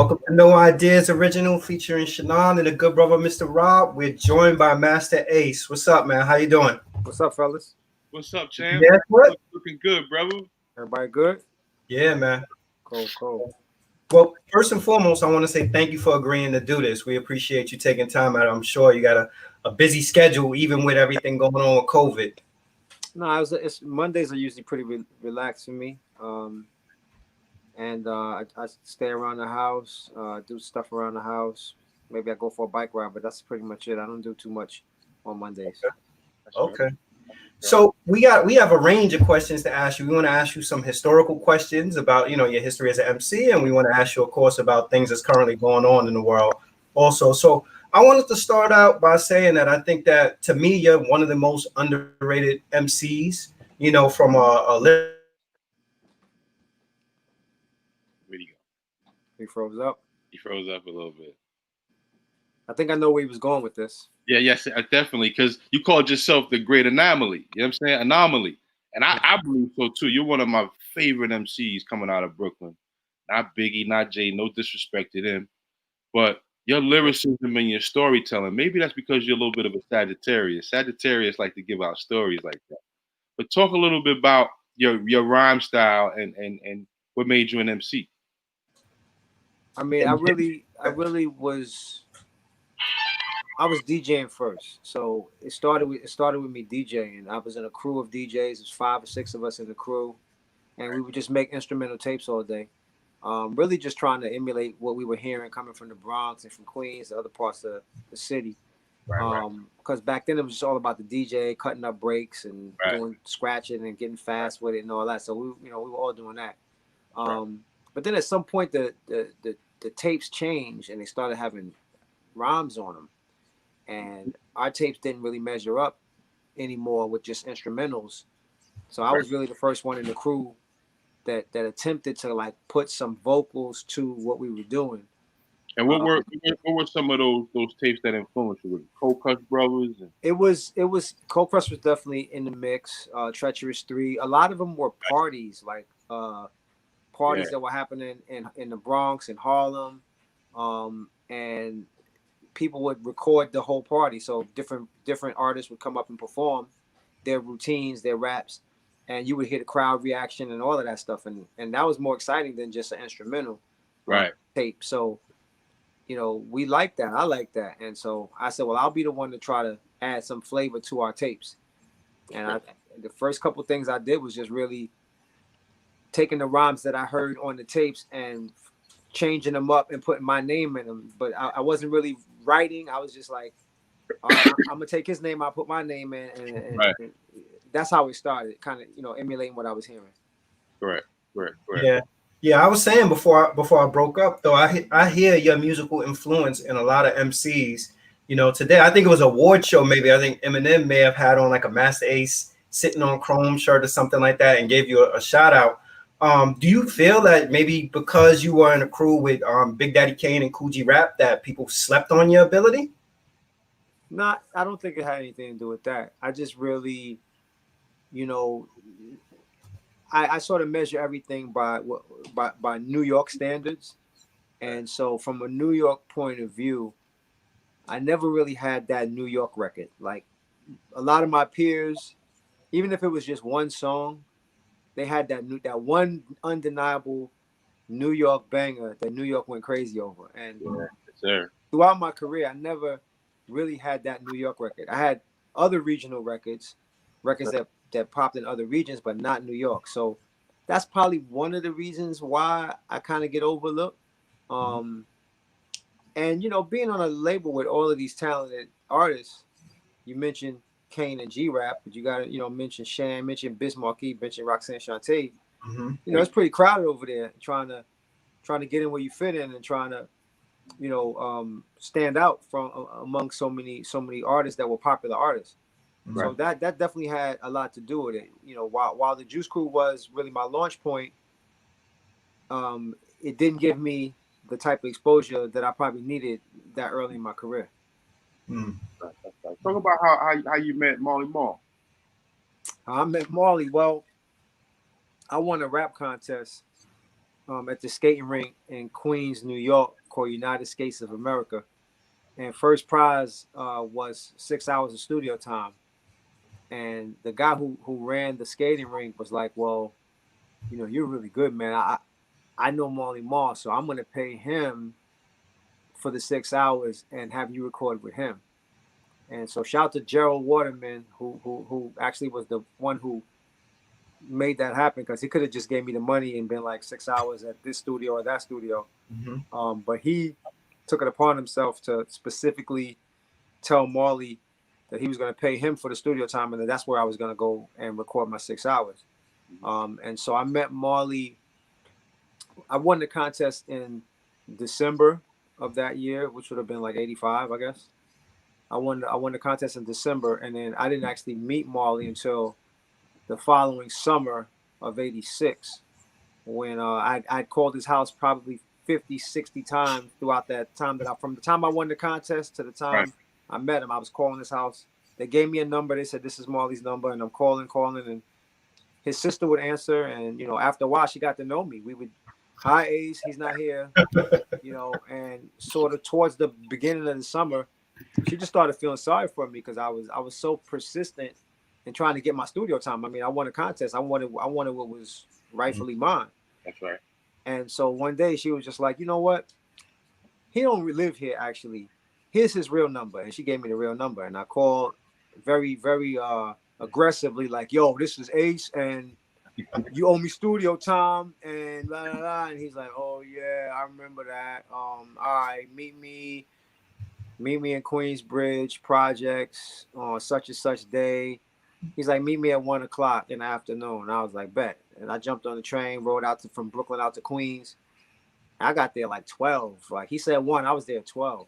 Welcome to No Ideas Original featuring Shannon and a good brother, Mr. Rob. We're joined by Masta Ace. What's up, man? How you doing? What's up, fellas? What's up, champ? Yeah, what? Looking good, brother. Everybody good? Yeah, man. Cool. Well, first and foremost, I want to say thank you for agreeing to do this. We appreciate you taking time out. I'm sure you got a busy schedule, even with everything going on with COVID. No, it's Mondays are usually pretty relaxed for me. And I stay around the house, do stuff around the house. Maybe I go for a bike ride, but that's pretty much it. I don't do too much on Mondays. Okay. So we have a range of questions to ask you. We want to ask you some historical questions about your history as an MC, and we want to ask you, of course, about things that's currently going on in the world. Also, so I wanted to start out by saying that I think that to me you're one of the most underrated MCs. From a Where'd he go? He froze up. He froze up a little bit. I think I know where he was going with this. Yeah, yes, definitely. Because you called yourself the great anomaly. You know what I'm saying? Anomaly. And I believe so too. You're one of my favorite MCs coming out of Brooklyn. Not Biggie, not Jay, no disrespect to them. But your lyricism and your storytelling, maybe that's because you're a little bit of a Sagittarius. Sagittarius like to give out stories like that. But talk a little bit about your rhyme style and what made you an MC. I mean, I really was DJing first. So it started with me DJing. I was in a crew of DJs. There's 5 or 6 of us in the crew, and we would just make instrumental tapes all day. Really just trying to emulate what we were hearing coming from the Bronx and from Queens, the other parts of the city. Because back then it was just all about the DJ cutting up breaks and doing scratching and getting fast with it and all that. So we were all doing that. But then at some point the tapes changed and they started having rhymes on them, and our tapes didn't really measure up anymore with just instrumentals. So I was really the first one in the crew that attempted to like put some vocals to what we were doing. And what were some of those tapes that influenced you? With Cold Crush Brothers? It was Cold Crush was definitely in the mix. Treacherous 3. A lot of them were parties, like parties that were happening in the Bronx and Harlem, and people would record the whole party. So different artists would come up and perform their routines, their raps, and you would hear the crowd reaction and all of that stuff. And that was more exciting than just an instrumental tape. So, we like that. I like that. And so I said, well, I'll be the one to try to add some flavor to our tapes. And the first couple things I did was just really taking the rhymes that I heard on the tapes and changing them up and putting my name in them. But I wasn't really writing. I was just like, I'm going to take his name, I'll put my name in. And that's how it started, kind of, emulating what I was hearing. Correct. Yeah. I was saying before I broke up, though, I hear your musical influence in a lot of MCs. Today I think it was a award show. Maybe I think Eminem may have had on like a Masta Ace sitting on Chrome shirt or something like that and gave you a shout out. Do you feel that maybe because you were in a crew with Big Daddy Kane and Cool G Rap that people slept on your ability? I don't think it had anything to do with that. I just really, I sort of measure everything by New York standards. And so from a New York point of view, I never really had that New York record. Like a lot of my peers, even if it was just one song, they had that one undeniable New York banger that New York went crazy over. And throughout my career, I never really had that New York record. I had other regional records that popped in other regions, but not New York. So that's probably one of the reasons why I kind of get overlooked. And being on a label with all of these talented artists, you mentioned Kane and G-Rap, but you got to, mention Shan, mention Bismarcky, mention Roxanne Shante. It's pretty crowded over there trying to get in where you fit in and trying to, stand out from among so many artists that were popular artists. So that definitely had a lot to do with it. While the Juice Crew was really my launch point, it didn't give me the type of exposure that I probably needed that early in my career. Talk about how you met Marley Marl. I met Marley. Well, I won a rap contest at the skating rink in Queens, New York, called United States of America, and first prize was 6 hours of studio time. And the guy who ran the skating rink was like, "Well, you know, you're really good, man. I know Marley Marl, so I'm gonna pay him for the 6 hours and have you record with him." And so shout out to Gerald Waterman, who actually was the one who made that happen, because he could have just gave me the money and been like 6 hours at this studio or that studio. But he took it upon himself to specifically tell Marley that he was going to pay him for the studio time, and that's where I was going to go and record my 6 hours. And so I met Marley. I won the contest in December of that year, which would have been like 85, I guess. I won the contest in December, and then I didn't actually meet Marley until the following summer of 86, when I'd called his house probably 50, 60 times throughout that time, from the time I won the contest to the time I met him. I was calling his house. They gave me a number. They said, "This is Marley's number," and I'm calling, and his sister would answer. And, you know, after a while, she got to know me. We would, "Hi, Ace, he's not here," you know, and sort of towards the beginning of the summer, she just started feeling sorry for me because I was so persistent in trying to get my studio time. I mean, I won a contest. I wanted what was rightfully mine. That's right. And so one day she was just like, "You know what? He don't live here, actually. Here's his real number." And she gave me the real number. And I called very, very aggressively, like, "Yo, this is Ace, and you owe me studio time, and blah, blah, blah." And he's like, "Oh, yeah, I remember that. All right, meet me in Queensbridge Projects on such and such day." He's like, "Meet me at 1 o'clock in the afternoon." And I was like, "Bet." And I jumped on the train, rode out from Brooklyn out to Queens. I got there like 12. Like, he said 1, I was there at 12.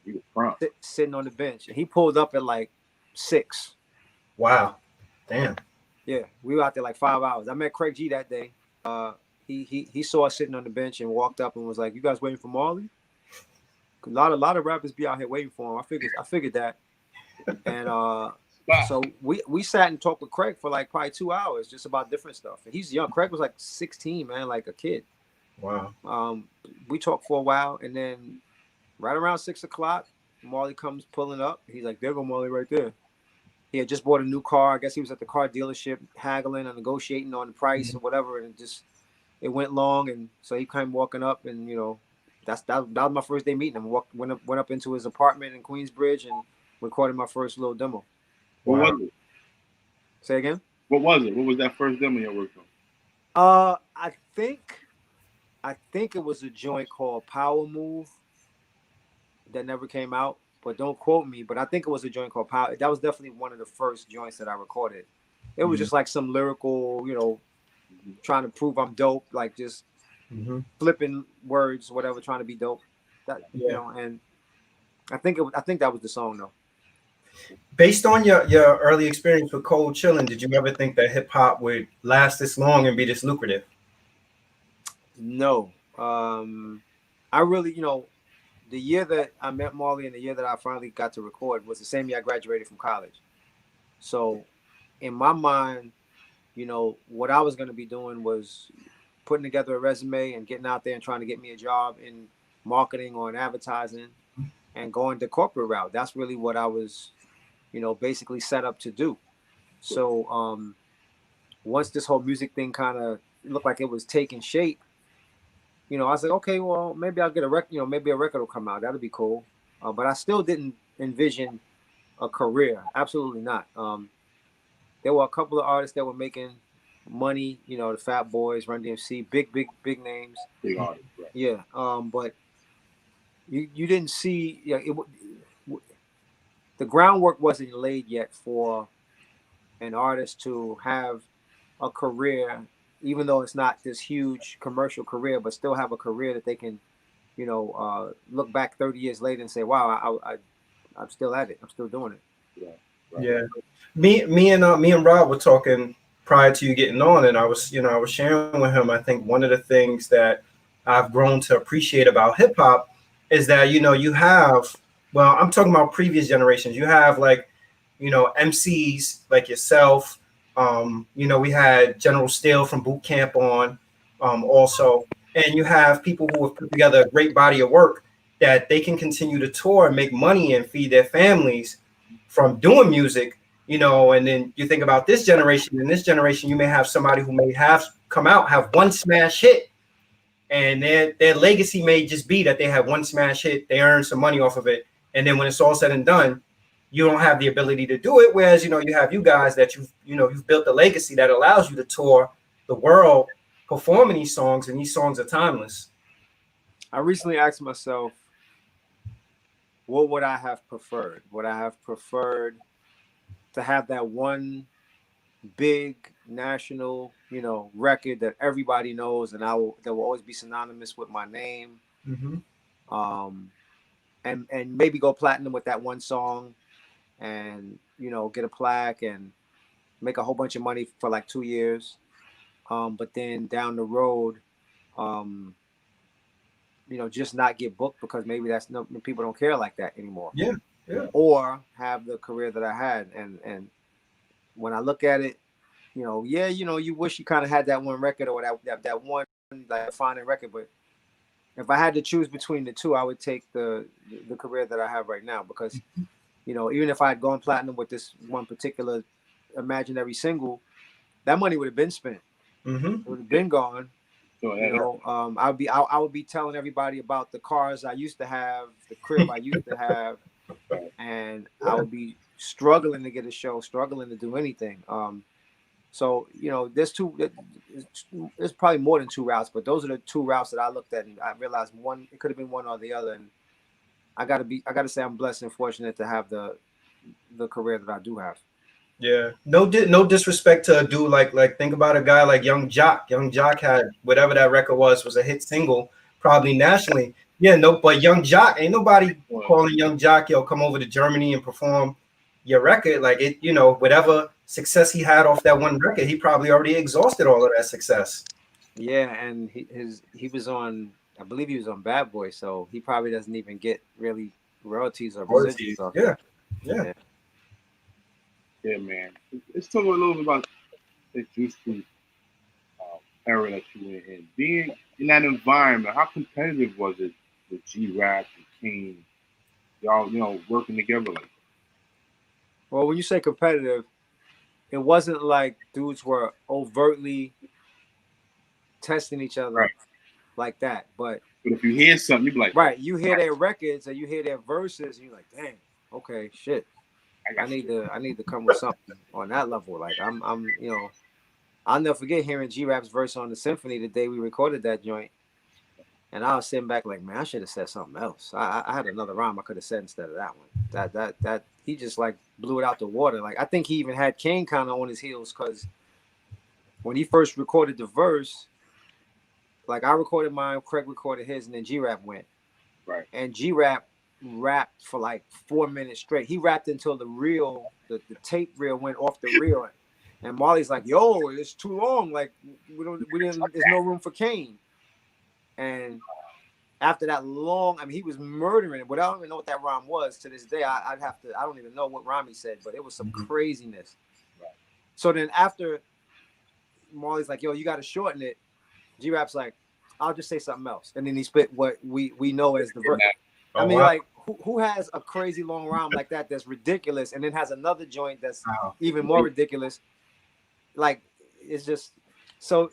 You were prompt. Sitting on the bench. And he pulled up at like 6. Wow. Damn. Yeah, we were out there like 5 hours. I met Craig G that day. He saw us sitting on the bench and walked up and was like, "You guys waiting for Marley?" A lot of rappers be out here waiting for him. I figured that. And so we sat and talked with Craig for like probably 2 hours just about different stuff. And he's young. Craig was like 16, man, like a kid. Wow. We talked for a while, and then right around 6 o'clock, Marley comes pulling up. He's like, "There go Marley right there." He had just bought a new car. I guess he was at the car dealership haggling and negotiating on the price or whatever, and it went long. And so he came walking up, and, you know, that was my first day meeting him. Went up into his apartment in Queensbridge and recorded my first little demo. What was it? Say again? What was it? What was that first demo you worked on? I think it was a joint called Power Move that never came out, but don't quote me. But I think it was a joint called Power. That was definitely one of the first joints that I recorded. It was just like some lyrical, you know, trying to prove I'm dope, like just flipping words, whatever, trying to be dope. That, you know, and I think that was the song though. Based on your early experience with Cold Chillin, did you ever think that hip hop would last this long and be this lucrative? No. I really, you know, the year that I met Marley and the year that I finally got to record was the same year I graduated from college. So in my mind, you know, what I was going to be doing was putting together a resume and getting out there and trying to get me a job in marketing or in advertising and going the corporate route. That's really what I was, you know, basically set up to do. So once this whole music thing kind of looked like it was taking shape, you know, I said, okay, well, maybe I'll get a record, you know, maybe a record will come out. That'll be cool. But I still didn't envision a career. Absolutely not. There were a couple of artists that were making money, you know, the Fat Boys, Run DMC, big names. Big artists, right. Yeah. But you didn't see, yeah, the groundwork wasn't laid yet for an artist to have a career, even though it's not this huge commercial career, but still have a career that they can, you know, look back 30 years later and say, wow, I'm still at it. I'm still doing it. Yeah. Right. Yeah. Me and Rob were talking prior to you getting on, and I was sharing with him, I think one of the things that I've grown to appreciate about hip hop is that, you know, you have, well, I'm talking about previous generations. You have, like, you know, MCs like yourself. You know, we had General Steele from Boot Camp on, also. and you have people who have put together a great body of work that they can continue to tour and make money and feed their families from doing music, you know. And then you think about this generation. In this generation, you may have somebody who may have come out, have one smash hit, and their legacy may just be that they have one smash hit, they earn some money off of it, and then when it's all said and done, you don't have the ability to do it. Whereas, you know, you have you guys that you've built a legacy that allows you to tour the world performing these songs, and these songs are timeless. I recently asked myself, what would I have preferred? Would I have preferred to have that one big national, you know, record that everybody knows, and that will always be synonymous with my name, and maybe go platinum with that one song, and, you know, get a plaque and make a whole bunch of money for like 2 years, but then down the road, you know, just not get booked because maybe people don't care like that anymore. Yeah. Or have the career that I had, and when I look at it, you know, yeah, you know, you wish you kind of had that one record or that one like defining record, but if I had to choose between the two, I would take the career that I have right now, because, you know, even if I had gone platinum with this one particular imaginary single, that money would have been spent. It would have been gone. You know, I would be telling everybody about the cars I used to have, the crib I used to have, and I would be struggling to get a show, struggling to do anything. So, you know, there's probably more than two routes, but those are the two routes that I looked at, and I realized it could have been one or the other. And I gotta say I'm blessed and fortunate to have the career that I do have. Yeah, no disrespect to a dude like think about a guy like Young Jock. Young Jock had whatever that record was a hit single, probably nationally. Yeah, no, but Young Jock, ain't nobody calling Young Jock, yo, come over to Germany and perform your record. Like, it, you know, whatever success he had off that one record, he probably already exhausted all of that success. Yeah, and he was on, I believe he was on Bad Boy, so he probably doesn't even get really royalties or residuals off that. Yeah, man. Let's talk a little bit about the Juice Fruit era that you were in. Being in that environment, how competitive was it with G-Rap and King? Y'all, you know, working together like that? Well, when you say competitive, it wasn't like dudes were overtly testing each other like that. But if you hear something, you be like, right, you hear their records and you hear their verses, and you're like, dang, okay, shit. I need to come with something on that level. Like I'm you know, I'll never forget hearing G-Rap's verse on the Symphony the day we recorded that joint. And I was sitting back like, man, I should have said something else. I had another rhyme I could have said instead of that one. That he just like blew it out the water. Like I think he even had Kane kind of on his heels, because when he first recorded the verse, like I recorded mine, Craig recorded his, and then G-Rap went. Right. And G-Rap rapped for like 4 minutes straight. He rapped until the tape reel went off the reel. And Marley's like, yo, it's too long. Like there's no room for Kane. And after that long, I mean, he was murdering it, but I don't even know what that rhyme was to this day. I don't even know what rhyme he said, but it was some craziness. Right. So then after Marley's like, yo, you got to shorten it, G-Rap's like, I'll just say something else. And then he spit what we know as the verse. I mean, like, who has a crazy long rhyme like that that's ridiculous, and then has another joint that's even more ridiculous? Like, it's just so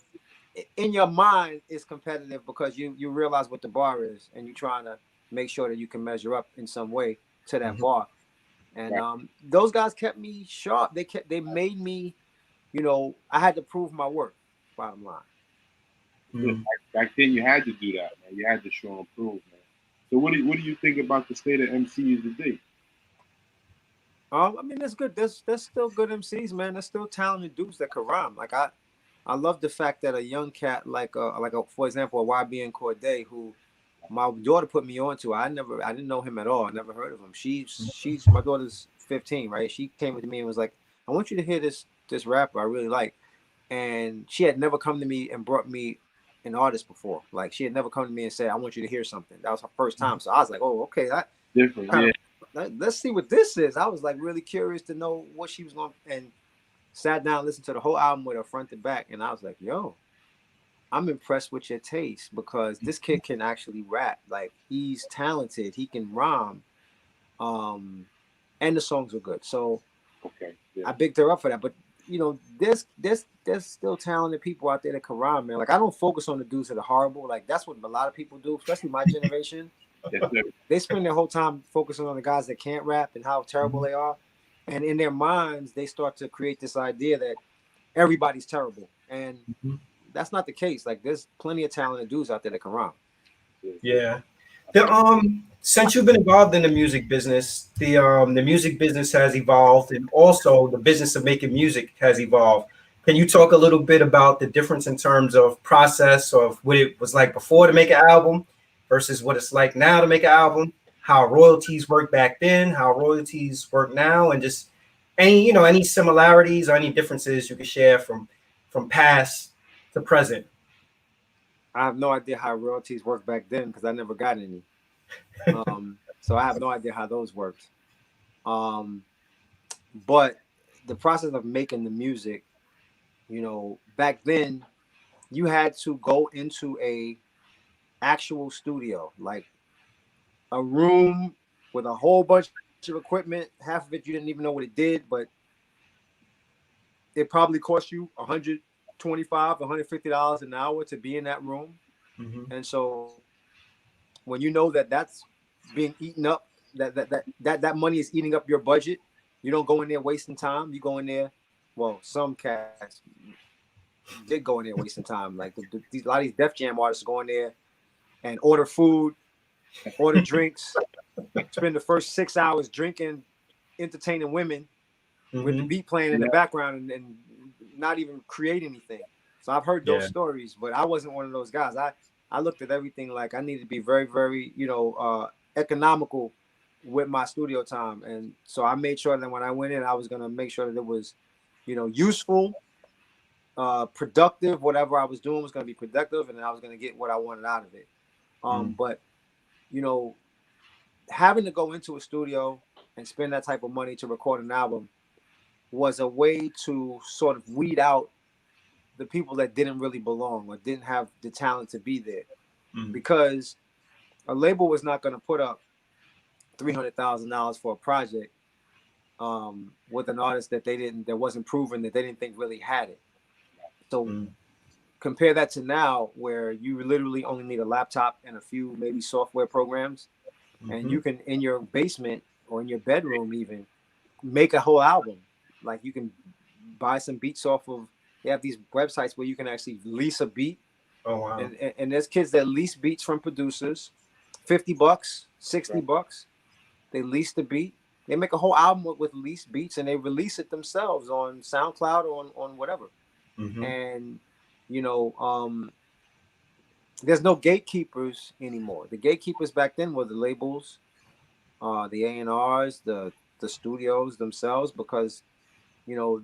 in your mind it's competitive because you realize what the bar is, and you're trying to make sure that you can measure up in some way to that bar. And those guys kept me sharp. They made me, you know, I had to prove my worth, bottom line. Back then you had to do that, man. You had to show and prove, man. So what do you think about the state of MCs today? I mean, that's good. There's still good MCs, man. There's still talented dudes that can rhyme. Like I love the fact that a young cat like for example, a YBN Corday, who my daughter put me on to. I didn't know him at all. I never heard of him. She's my daughter's 15, right? She came to me and was like, I want you to hear this rapper I really like. And she had never come to me and brought me an artist before. Like she had never come to me and said, I want you to hear something. That was her first time. So I was like, oh, okay, that different. Let's see what this is. I was like really curious to know what she was going, and sat down, listened to the whole album with her front to back, and I was like, yo, I'm impressed with your taste because this kid can actually rap. Like he's talented. He can rhyme. And the songs are good. So Okay. Yeah. I bigged her up for that. But you know, there's still talented people out there that can rhyme, man. Like I don't focus on the dudes that are horrible. Like that's what a lot of people do, especially my generation. Yes, sir. They spend their whole time focusing on the guys that can't rap and how terrible they are. And in their minds, they start to create this idea that everybody's terrible. And that's not the case. Like there's plenty of talented dudes out there that can rhyme. Yeah. Since you've been involved in the music business, the music business has evolved, and also the business of making music has evolved. Can you talk a little bit about the difference in terms of process of what it was like before to make an album versus what it's like now to make an album? How royalties work back then, how royalties work now, and just any similarities or any differences you can share from past to present. I have no idea how royalties worked back then because I never got any. So I have no idea how those worked. But the process of making the music, you know, back then you had to go into a actual studio, like a room with a whole bunch of equipment. Half of it you didn't even know what it did, but it probably cost you $125, $150 an hour to be in that room. Mm-hmm. And so when you know that that's being eaten up, that money is eating up your budget, you don't go in there wasting time. You go in there. Well, some cats did go in there wasting time. Like a lot of these Def Jam artists go in there and order food, order drinks, spend the first 6 hours drinking, entertaining women with the beat playing in the background and not even create anything. So I've heard those stories, but I wasn't one of those guys. I looked at everything like I needed to be very, very, economical with my studio time. And so I made sure that when I went in, I was going to make sure that it was, useful, productive. Whatever I was doing was going to be productive, and I was going to get what I wanted out of it. But, having to go into a studio and spend that type of money to record an album was a way to sort of weed out the people that didn't really belong or didn't have the talent to be there, because a label was not going to put up $300,000 for a project with an artist that wasn't proven, that they didn't think really had it. So compare that to now, where you literally only need a laptop and a few maybe software programs, and you can, in your basement or in your bedroom even, make a whole album. Like you can buy some beats off of, they have these websites where you can actually lease a beat. Oh wow. And there's kids that lease beats from producers, $50, $60. They lease the beat. They make a whole album with leased beats, and they release it themselves on SoundCloud or on whatever. And there's no gatekeepers anymore. The gatekeepers back then were the labels, the A&Rs, the studios themselves, because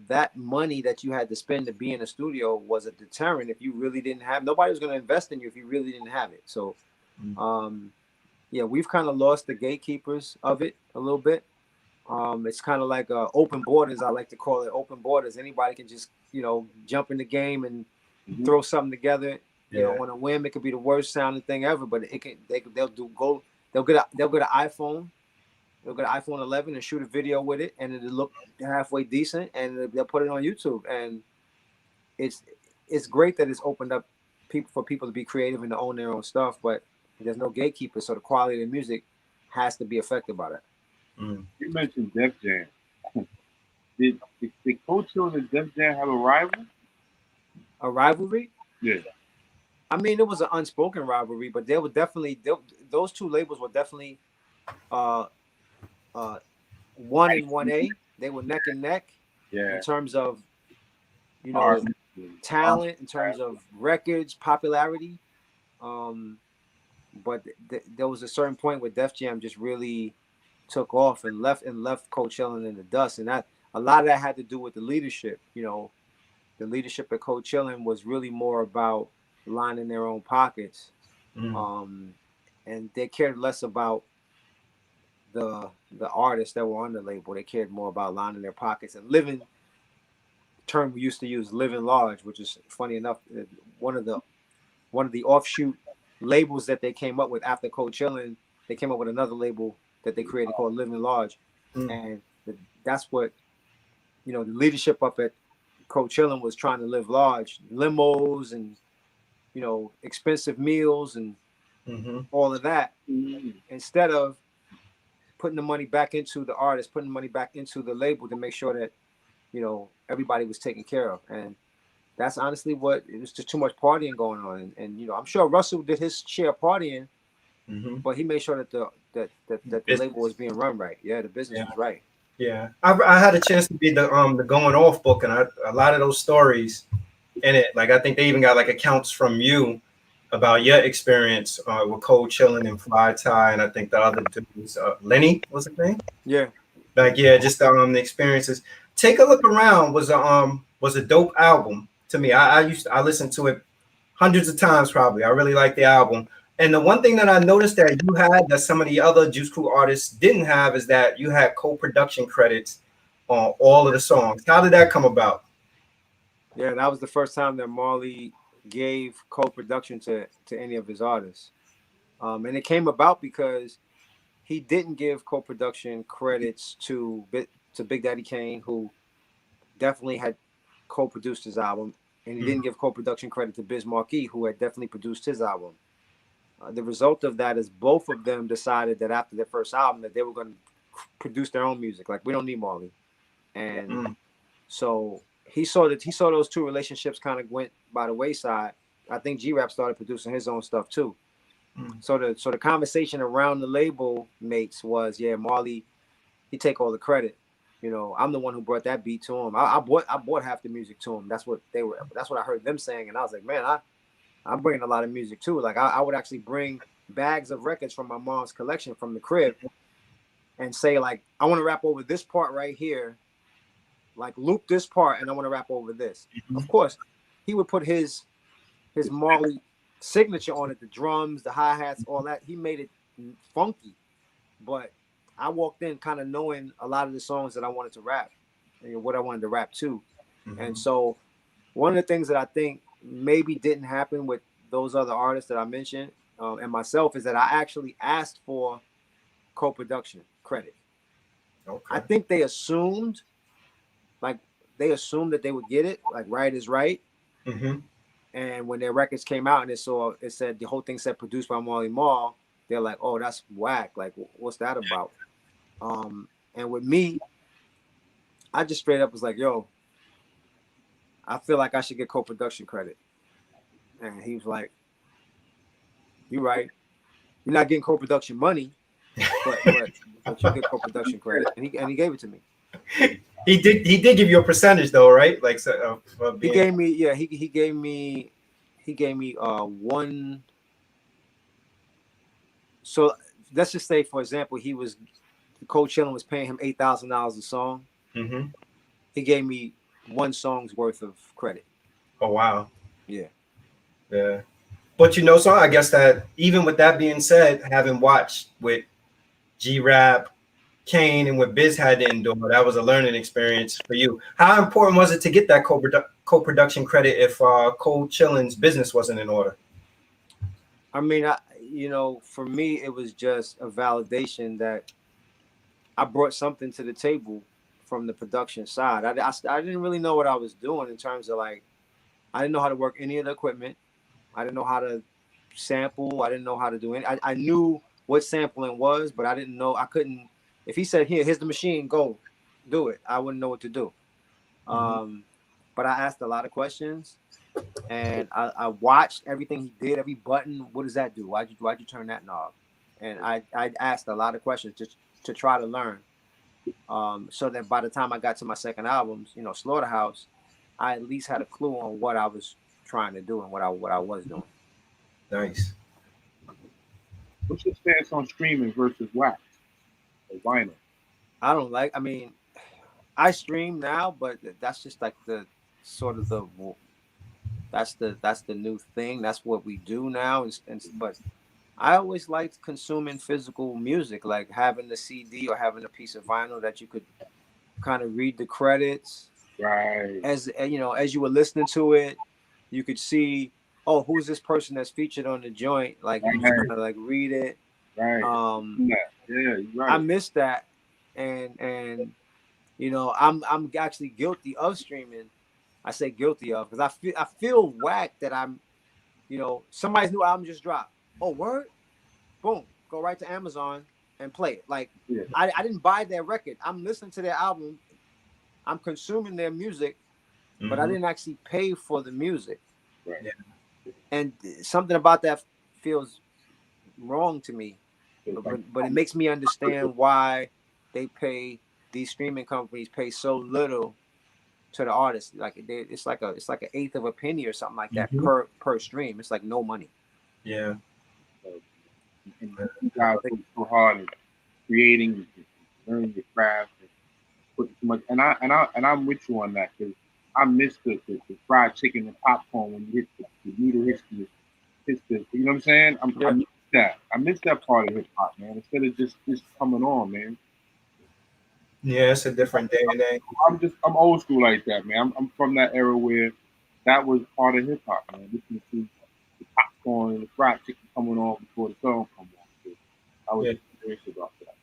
that money that you had to spend to be in a studio was a deterrent. If you really didn't have, nobody was going to invest in you if you really didn't have it. So we've kind of lost the gatekeepers of it a little bit. It's kind of like open borders. I like to call it open borders. Anybody can just jump in the game and throw something together. On a whim. It could be the worst sounding thing ever, but they'll get an iPhone. They'll get an iPhone 11 and shoot a video with it, and it'll look halfway decent, and they'll put it on YouTube. And it's great that it's opened up for people to be creative and to own their own stuff, but there's no gatekeeper, so the quality of the music has to be affected by that. You mentioned Def Jam. Did Cold Chillin and Def Jam have a rival? A rivalry? Yeah. I mean, it was an unspoken rivalry, but they were definitely, those two labels were definitely 1 and 1A. They were neck and neck in terms of talent, in terms of records, popularity. But there was a certain point where Def Jam just really took off and left Cold Chillin in the dust, and that a lot of that had to do with the leadership. The leadership at Cold Chillin was really more about lining their own pockets, and they cared less about the artists that were on the label. They cared more about lining their pockets and living. The term we used to use, living large, which is funny enough, one of the one of the offshoot labels that they came up with after Cold Chillin. They came up with another label that they created called Living Large, and that's what, you know, the leadership up at Cold Chillin was trying to live large, limos and, you know, expensive meals and all of that, instead of putting the money back into the artist, putting money back into the label to make sure that, you know, everybody was taken care of. And that's honestly what, it was just too much partying going on. And you know, I'm sure Russell did his share of partying, but he made sure that the label was being run right. Yeah, the business was right. Yeah, I had a chance to be the going off book, and a lot of those stories in it. Like I think they even got like accounts from you about your experience with Cold Chillin and Fly Tie, and I think the other dude was Lenny. What's his name? Yeah. Like just the experiences. Take a look around was a dope album to me. I listened to it hundreds of times probably. I really like the album. And the one thing that I noticed that you had that some of the other Juice Crew artists didn't have is that you had co-production credits on all of the songs. How did that come about? Yeah, that was the first time that Marley gave co-production to any of his artists. And it came about because he didn't give co-production credits to Big Daddy Kane, who definitely had co-produced his album, and he didn't give co-production credit to Biz Markie, who had definitely produced his album. The result of that is both of them decided that after their first album that they were going to produce their own music. Like, we don't need Marley. And so he saw those two relationships kind of went by the wayside. I think G-Rap started producing his own stuff too. So the conversation around the label mates was, yeah, Marley, he take all the credit. You know, I'm the one who brought that beat to him. I bought half the music to him. That's what I heard them saying, and I was like, man, I'm bringing a lot of music too. Like I would actually bring bags of records from my mom's collection from the crib and say, like, I want to rap over this part right here, like loop this part, and I want to rap over this. Of course, he would put his Marley signature on it, the drums, the hi-hats, all that. He made it funky. But I walked in kind of knowing a lot of the songs that I wanted to rap and what I wanted to rap to. And so one of the things that I think maybe didn't happen with those other artists that I mentioned and myself is that I actually asked for co-production credit. Okay. I think they assumed that they would get it, like right is right. And when their records came out and it said the whole thing said produced by Marley Marl, they're like, oh, that's whack. Like, what's that about? And with me, I just straight up was like, yo, I feel like I should get co-production credit. And he was like, you're right. You're not getting co-production money, but you get co-production credit. And he gave it to me. He did give you a percentage though, right? Like he gave me one. So let's just say, for example, Cold Chillin was paying him $8,000 a song. He gave me one song's worth of credit. Oh wow. Yeah. But you know, so I guess that even with that being said, having watched with G-Rap, Kane, and what Biz had to endure, that was a learning experience for you. How important was it to get that co-production credit if Cold Chillin's business wasn't in order? I mean, for me, it was just a validation that I brought something to the table from the production side. I didn't really know what I was doing in terms of, like, I didn't know how to work any of the equipment. I didn't know how to sample. I didn't know how to do any. I knew what sampling was, but I didn't know. I couldn't. If he said, here's the machine, go do it, I wouldn't know what to do. But I asked a lot of questions, and I watched everything he did, every button. What does that do? Why'd you turn that knob? And I asked a lot of questions just to try to learn. So that by the time I got to my second album, Slaughterhouse, I at least had a clue on what I was trying to do and what I was doing. Nice. What's your stance on streaming versus wax or vinyl? I mean, I stream now, but that's just like that's the new thing. That's what we do now. But I always liked consuming physical music, like having the CD or having a piece of vinyl that you could kind of read the credits. Right. As you were listening to it, you could see oh, who's this person that's featured on the joint? Like you just kind of like read it. Right. Yeah, you're right. I miss that, and you know, I'm actually guilty of streaming. I say guilty of because I feel whack that I'm, you know, somebody's new album just dropped. Oh, word, boom, go right to Amazon and play it. Like I didn't buy their record. I'm listening to their album. I'm consuming their music, but I didn't actually pay for the music. Right. Yeah. And something about that feels wrong to me. But it makes me understand why these streaming companies pay so little to the artist. Like it's like an eighth of a penny or something like that per stream. It's like no money. Yeah. And you guys work so hard at creating, learning your craft, and putting too much. And I'm with you on that because I miss the fried chicken and popcorn when you hit the needle hits the, you know what I'm saying? I miss that. I miss that part of hip hop, man. Instead of just coming on, man. Yeah, it's a different day and age. I'm old school like that, man. I'm from that era where that was part of hip hop, man. Listening to the popcorn and the fried chicken coming on before the song come on. So I was serious about that.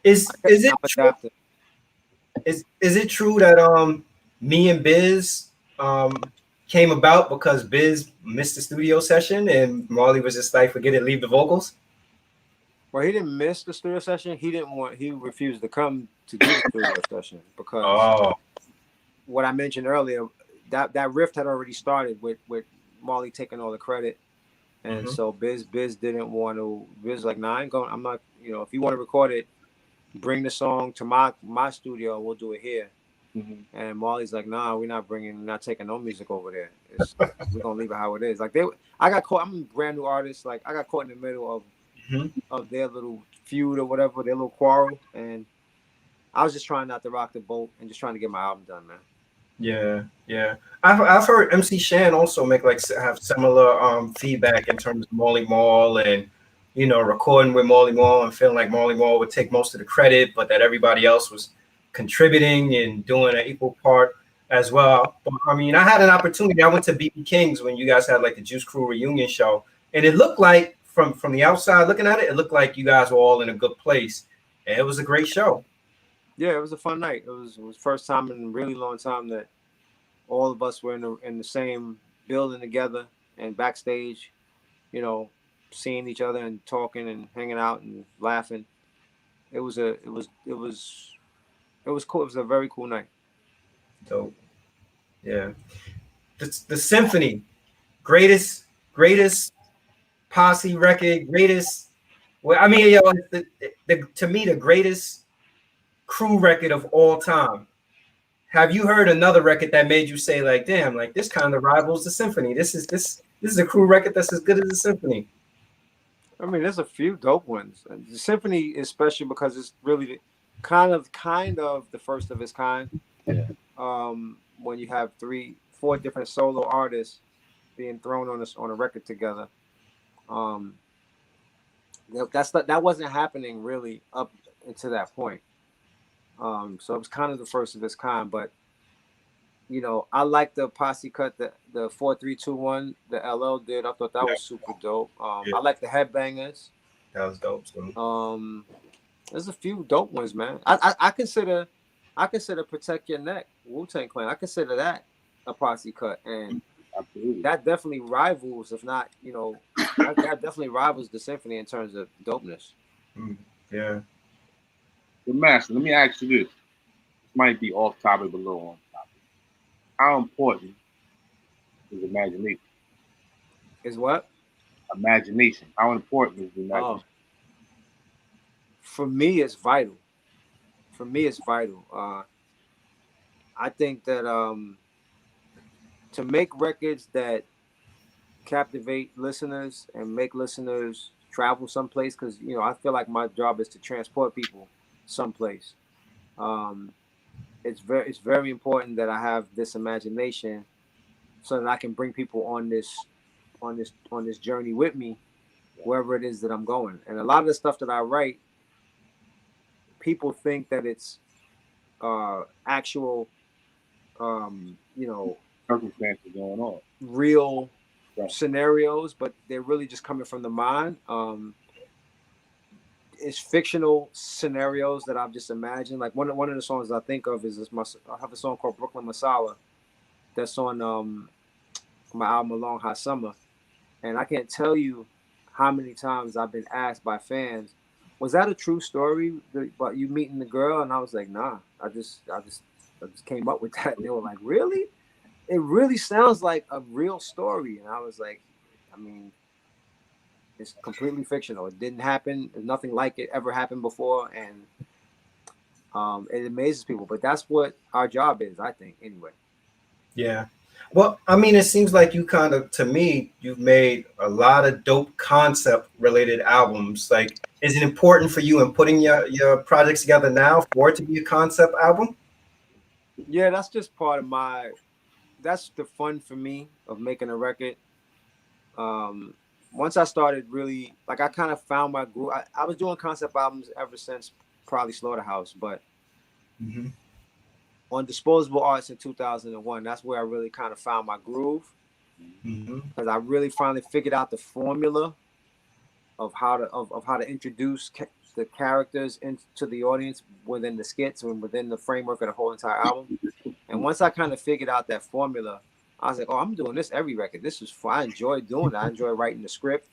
Is it true? Is it true that me and Biz came about because Biz missed the studio session and Marley was just like, forget it, leave the vocals? Well, he didn't miss the studio session. He refused to come to do the studio session because what I mentioned earlier, that rift had already started with Marley taking all the credit. And so Biz didn't want to. Biz like, nah, I'm not. You know, if you want to record it, bring the song to my studio. We'll do it here. And Marley's like, nah, we're not taking no music over there. We're gonna leave it how it is. Like I got caught. I'm a brand new artist. Like I got caught in the middle of their little feud or whatever, their little quarrel, and I was just trying not to rock the boat and just trying to get my album done, man. Yeah. I've heard MC Shan also have similar feedback in terms of Marley Marl and recording with Marley Marl and feeling like Marley Marl would take most of the credit, but that everybody else was contributing and doing an equal part as well. But I mean, I had an opportunity. I went to BB King's when you guys had like the Juice Crew reunion show, and it looked like from the outside looking at it, it looked like you guys were all in a good place, and it was a great show. Yeah, it was a fun night. It was first time in a really long time that all of us were in the same building together and backstage, you know, seeing each other and talking and hanging out and laughing. It was cool. It was a very cool night. Dope. Yeah. The symphony, greatest posse record, greatest. Well, I mean, to me, the greatest crew record of all time. Have you heard another record that made you say, like, damn, like this kind of rivals the symphony? This is a crew record that's as good as the symphony. I mean, there's a few dope ones. And the symphony is special because it's really kind of the first of its kind. Yeah. When you have 4 different solo artists being thrown on a record together. That wasn't happening really up until that point. So it was kind of the first of its kind, but you know, I like the posse cut, the 4 3 2 1 the LL did. I thought that was super dope. I like the Headbangers. That was dope too. There's a few dope ones, man. I consider Protect Your Neck, Wu-Tang Clan. I consider that a posse cut, and that definitely rivals, if not, you know, that definitely rivals the symphony in terms of dopeness. Yeah. The Master, let me ask you this. This might be off topic, but a little on topic. How important is imagination? Is what? Imagination. How important is the imagination? For me, it's vital. I think that to make records that captivate listeners and make listeners travel someplace, because you know, I feel like my job is to transport people someplace. It's very important that I have this imagination so that I can bring people on this journey with me wherever it is that I'm going. And a lot of the stuff that I write, people think that it's actual you know, circumstances going on, real scenarios, but they're really just coming from the mind. It's fictional scenarios that I've just imagined. Like one of the songs I think of is this. I have a song called Brooklyn Masala that's on my album A Long Hot Summer, and I can't tell you how many times I've been asked by fans, "Was that a true story about you meeting the girl?" And I was like, "Nah, I just came up with that." And they were like, "Really? It really sounds like a real story." And I was like, "I mean, it's completely fictional. It didn't happen. There's nothing like it ever happened before." And it amazes people, but that's what our job is, I think, anyway. Yeah. Well, I mean, it seems like you kind of, to me, you've made a lot of dope concept related albums. Like, is it important for you in putting your projects together now for it to be a concept album? Yeah, that's just part of that's the fun for me of making a record. Um, Once I started really, like, I kind of found my groove. I was doing concept albums ever since probably Slaughterhouse, but Mm-hmm. on Disposable Arts in 2001, that's where I really kind of found my groove, Mm-hmm. because I really finally figured out the formula of how to introduce the characters into the audience within the skits and within the framework of the whole entire album. And once I kind of figured out that formula, I was like, "Oh, I'm doing this every record. This is fun. I enjoy doing it. I enjoy writing the script,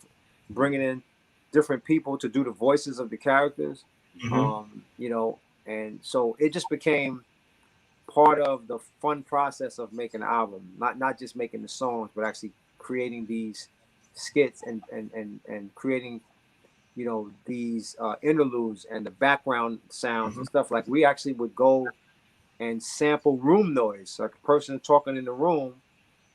bringing in different people to do the voices of the characters, Mm-hmm. you know." And so it just became part of the fun process of making an album, not just making the songs, but actually creating these skits and creating, these interludes and the background sounds Mm-hmm. and stuff. Like, we actually would go and sample room noise, like a person talking in the room.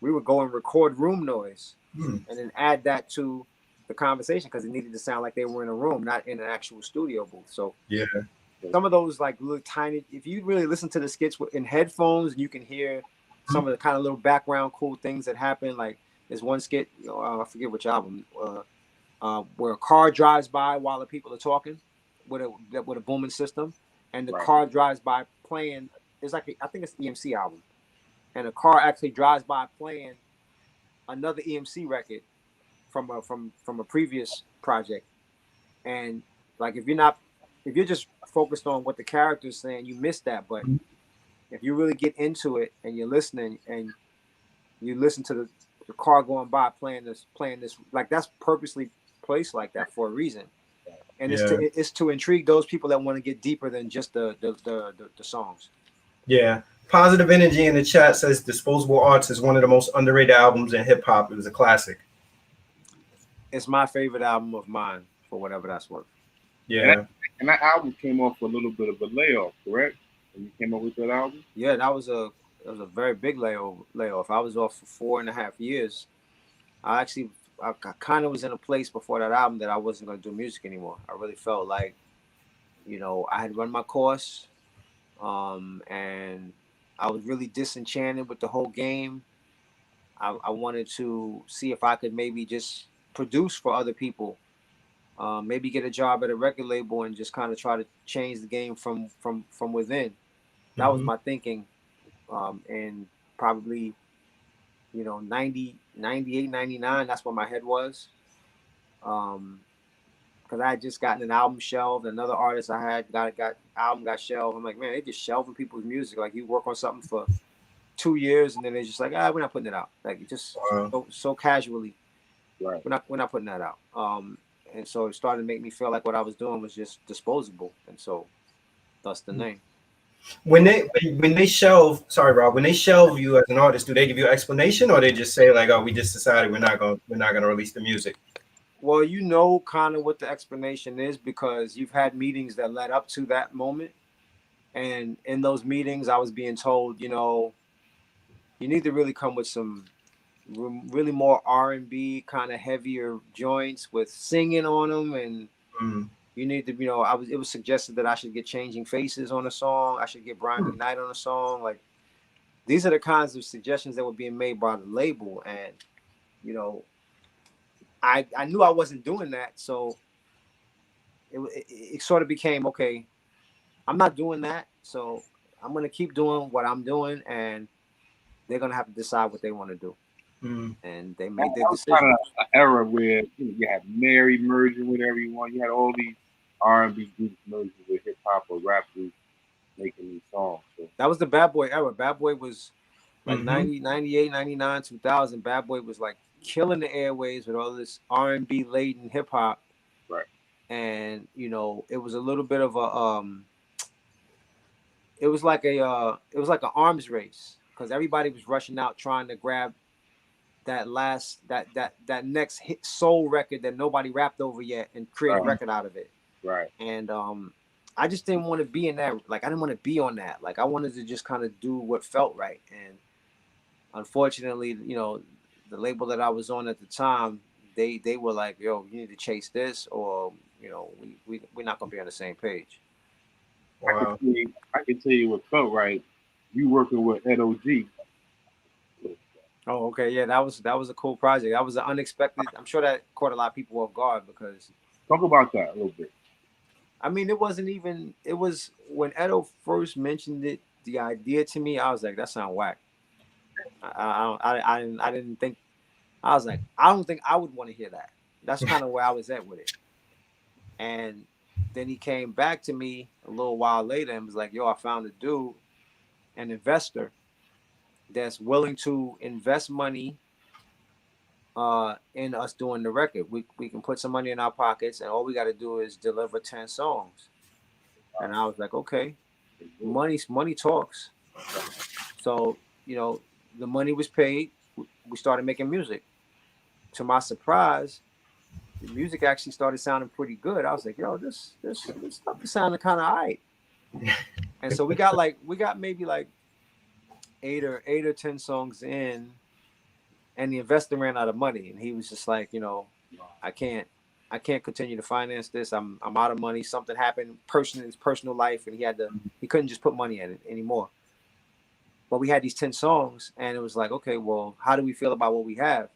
We would go and record room noise Mm. and then add that to the conversation, because it needed to sound like they were in a room, not in an actual studio booth. So Yeah. some of those, like, little tiny, if you really listen to the skits in headphones, you can hear some of the kind of little background cool things that happen. Like, there's one skit, I forget which album, where a car drives by while the people are talking with a booming system, and the car drives by playing. It's like I think it's EMC album, and a car actually drives by playing another EMC record from a previous project. And, like, if you're just focused on what the character's saying, you miss that. But if you really get into it and you're listening and you listen to the car going by playing this, like, that's purposely placed like that for a reason. And Yeah. it's to intrigue those people that want to get deeper than just the songs. Yeah. Positive Energy in the chat says Disposable Arts is one of the most underrated albums in hip hop. It was a classic. It's my favorite album of mine, for whatever that's worth. Yeah. And that album came off a little bit of a layoff, correct? When you came up with that album? Yeah, that was a very big layoff. I was off for 4.5 years. I kind of was in a place before that album that I wasn't going to do music anymore. I really felt like, I had run my course, and I was really disenchanted with the whole game. I wanted to see if I could maybe just produce for other people, maybe get a job at a record label and just kind of try to change the game from within. That was Mm-hmm. my thinking, and probably, 90, 98, 99, that's where my head was. Because I had just gotten an album shelved. Another artist I had got shelved. I'm like, man, they just shelving people's music. Like, you work on something for 2 years and then they're just like, we're not putting it out. Like, just so casually. Right. We're not putting that out. And so it started to make me feel like what I was doing was just disposable. And so that's the name. When they shelve, sorry, Rob, when they shelve you as an artist, do they give you an explanation, or they just say like, "Oh, we just decided we're not gonna release the music"? Well, kind of what the explanation is, because you've had meetings that led up to that moment, and in those meetings, I was being told, you need to really come with some really more R&B kind of heavier joints with singing on them, and you need to, it was suggested that I should get Changing Faces on a song. I should get Brian McKnight on a song. Like, these are the kinds of suggestions that were being made by the label. And, I knew I wasn't doing that. So it sort of became, okay, I'm not doing that. So I'm going to keep doing what I'm doing, and they're going to have to decide what they want to do. and they That, made their that was decision. kind of an era where you had Mary merging with everyone. You had all these R&B groups merging with hip hop or rap groups making these songs. So That was the Bad Boy era. Bad Boy was like Mm-hmm. 90, 98, 99, 2000. Bad Boy was like killing the airways with all this R&B laden hip hop. right, And it was a little bit of a it was like an arms race because everybody was rushing out trying to grab that next hit soul record that nobody rapped over yet and create a right, record out of it. right. And I just didn't want to be in that. Like I didn't want to be on that. Like I wanted to just kind of do what felt right. And unfortunately, the label that I was on at the time, they were like, "Yo, you need to chase this, or we're not gonna be on the same page." Wow. I can tell you what felt right. You working with Ed OG. Oh, okay, yeah, that was a cool project. That was an unexpected. I'm sure that caught a lot of people off guard because Talk about that a little bit. I mean, it wasn't even. It was when Edo first mentioned it, the idea to me. I was like, that sounds whack. I didn't think. I was like, I don't think I would want to hear that. That's kind of where I was at with it. And then he came back to me a little while later and was like, "Yo, I found a dude, an investor that's willing to invest money in us doing the record. We can put some money in our pockets, and all we got to do is deliver 10 songs." And I was like, "Okay, money talks." So the money was paid. We started making music. To my surprise, the music actually started sounding pretty good. I was like, "Yo, this stuff is sounding kind of alright." And so we got maybe like eight or 10 songs in, and the investor ran out of money, and he was just like, I can't continue to finance this. I'm out of money. Something happened in his personal life, and he couldn't just put money in it anymore. But we had these 10 songs, and it was like, okay, well, how do we feel about what we have?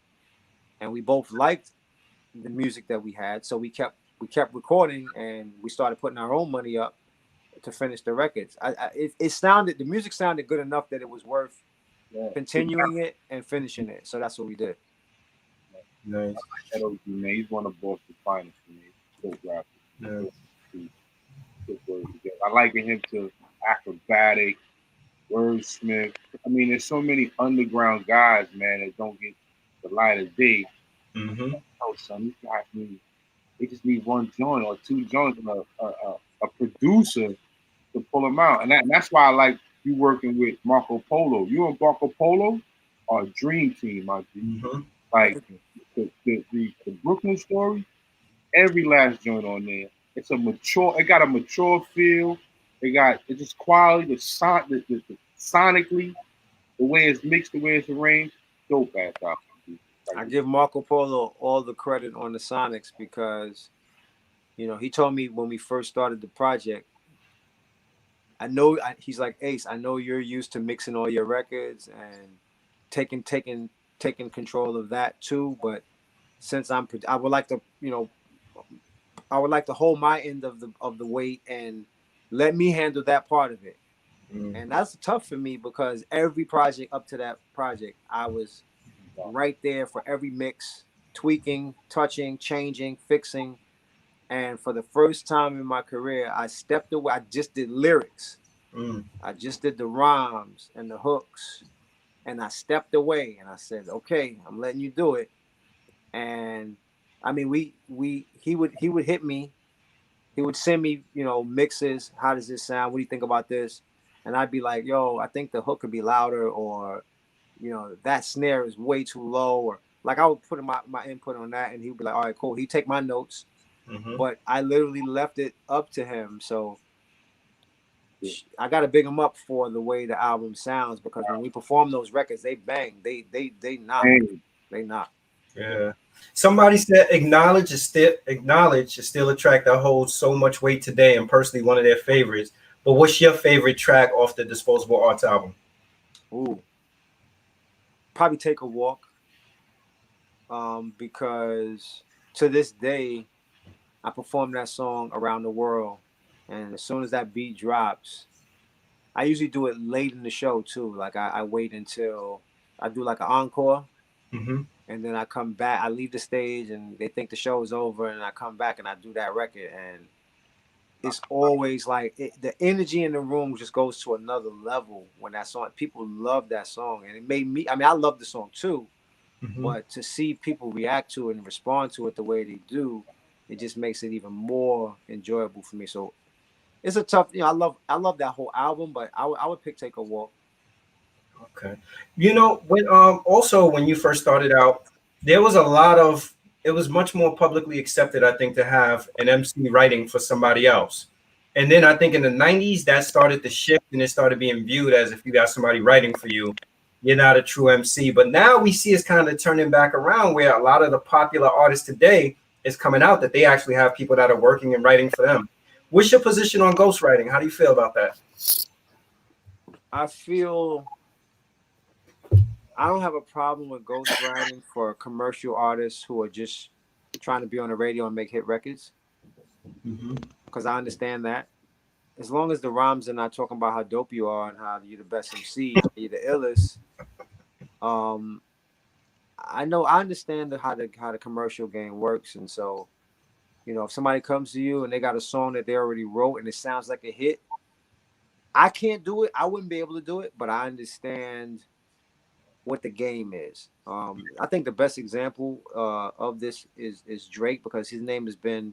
And we both liked the music that we had, so we kept recording, and we started putting our own money up to finish the records. The music sounded good enough that it was worth continuing it and finishing it. So that's what we did. Nice. Ed OG, man, he's one of Boston's finest, man. He's so rapper. Yeah. I liken him to Acrobatic, Wordsmith. I mean, there's so many underground guys, man, that don't get the light of day. Mm-hmm. Oh, son, these guys they just need one joint or two joints and a producer to pull them out. And that's why I like you working with Marco Polo. You and Marco Polo are a dream team, my G. Mm-hmm. Like the Brooklyn story, every last joint on there. It got a mature feel. It's just quality, the sonically, the way it's mixed, the way it's arranged, dope ass album. I give Marco Polo all the credit on the Sonics because, he told me when we first started the project, he's like, "Ace, I know you're used to mixing all your records and taking control of that too, but since I would like to, I would like to hold my end of the weight and let me handle that part of it." Mm-hmm. And that's tough for me because every project up to that project, I was right there for every mix, tweaking, touching, changing, fixing. And for the first time in my career, I stepped away. I just did lyrics. I just did the rhymes and the hooks. And I stepped away and I said, "Okay, I'm letting you do it." And I mean, he would hit me. He would send me, mixes. How does this sound? What do you think about this? And I'd be like, "Yo, I think the hook could be louder," or that snare is way too low, or like I would put my input on that, and he'd be like, "All right, cool." He'd take my notes, but I literally left it up to him. So I got to big him up for the way the album sounds because when we perform those records, they bang, they knock, they knock. Yeah. Somebody said acknowledge is still a track that holds so much weight today and personally one of their favorites. But what's your favorite track off the Disposable Arts album? Ooh. Probably Take a Walk. Because to this day, I perform that song around the world. And as soon as that beat drops, I usually do it late in the show too. Like I wait until I do like an encore. Mm-hmm. And then I come back, I leave the stage and they think the show is over, and I come back and I do that record, and it's always like the energy in the room just goes to another level when that song, people love that song. And it made me, I mean, I love the song too, Mm-hmm. but to see people react to it and respond to it the way they do, it just makes it even more enjoyable for me. So it's a tough, I love that whole album, but I would pick Take a Walk. Okay. When also when you first started out, there was a lot of it was much more publicly accepted, I think, to have an MC writing for somebody else. And then I think in the 90s that started to shift and it started being viewed as if you got somebody writing for you, you're not a true MC. But now we see it's kind of turning back around where a lot of the popular artists today is coming out that they actually have people that are working and writing for them. What's your position on ghostwriting? How do you feel about that? I feel I don't have a problem with ghostwriting for commercial artists who are just trying to be on the radio and make hit records, Mm-hmm. because I understand that. As long as the rhymes are not talking about how dope you are and how you're the best MC, you're the illest. Um, I understand how the commercial game works, and so if somebody comes to you and they got a song that they already wrote and it sounds like a hit, I can't do it. I wouldn't be able to do it, but I understand what the game is. I think the best example of this is Drake, because his name has been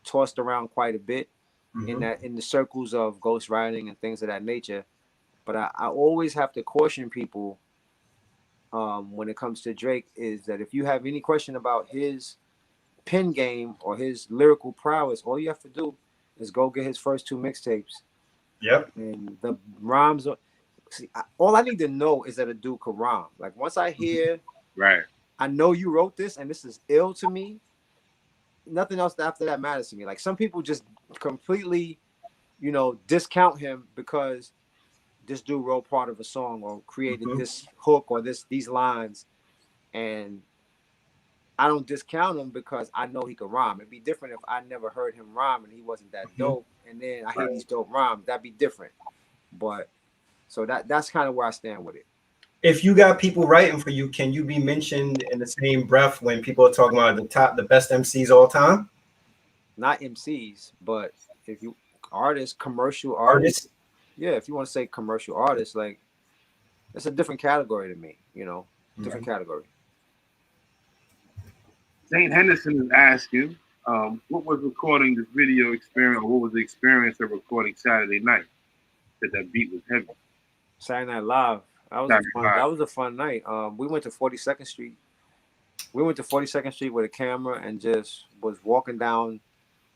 tossed around quite a bit Mm-hmm. in the circles of ghostwriting and things of that nature. But I always have to caution people when it comes to Drake, is that if you have any question about his pen game or his lyrical prowess, all you have to do is go get his first two mixtapes, Yep. and the rhymes are. See, all I need to know is that a dude could rhyme. Like once I hear, Right. I know you wrote this and this is ill to me. Nothing else after that matters to me. Like some people just completely, discount him because this dude wrote part of a song or created Mm-hmm. this hook or these lines, and I don't discount him because I know he could rhyme. It'd be different if I never heard him rhyme and he wasn't that Mm-hmm. dope, and then I hear Right. these dope rhymes. That'd be different. But so that's kind of where I stand with it. If you got people writing for you, can you be mentioned in the same breath when people are talking about the best MCs all time? Not MCs, but if you artists, commercial artists, Artists? yeah, if you want to say commercial artists, like it's a different category to me, different Mhm. category. St. Henderson is asking, what was recording this video experience, or what was the experience of recording Saturday night? That beat was heavy. Saturday Night Live. Saturday night. That was a fun night. We went to 42nd Street. We went to 42nd Street with a camera and just was walking down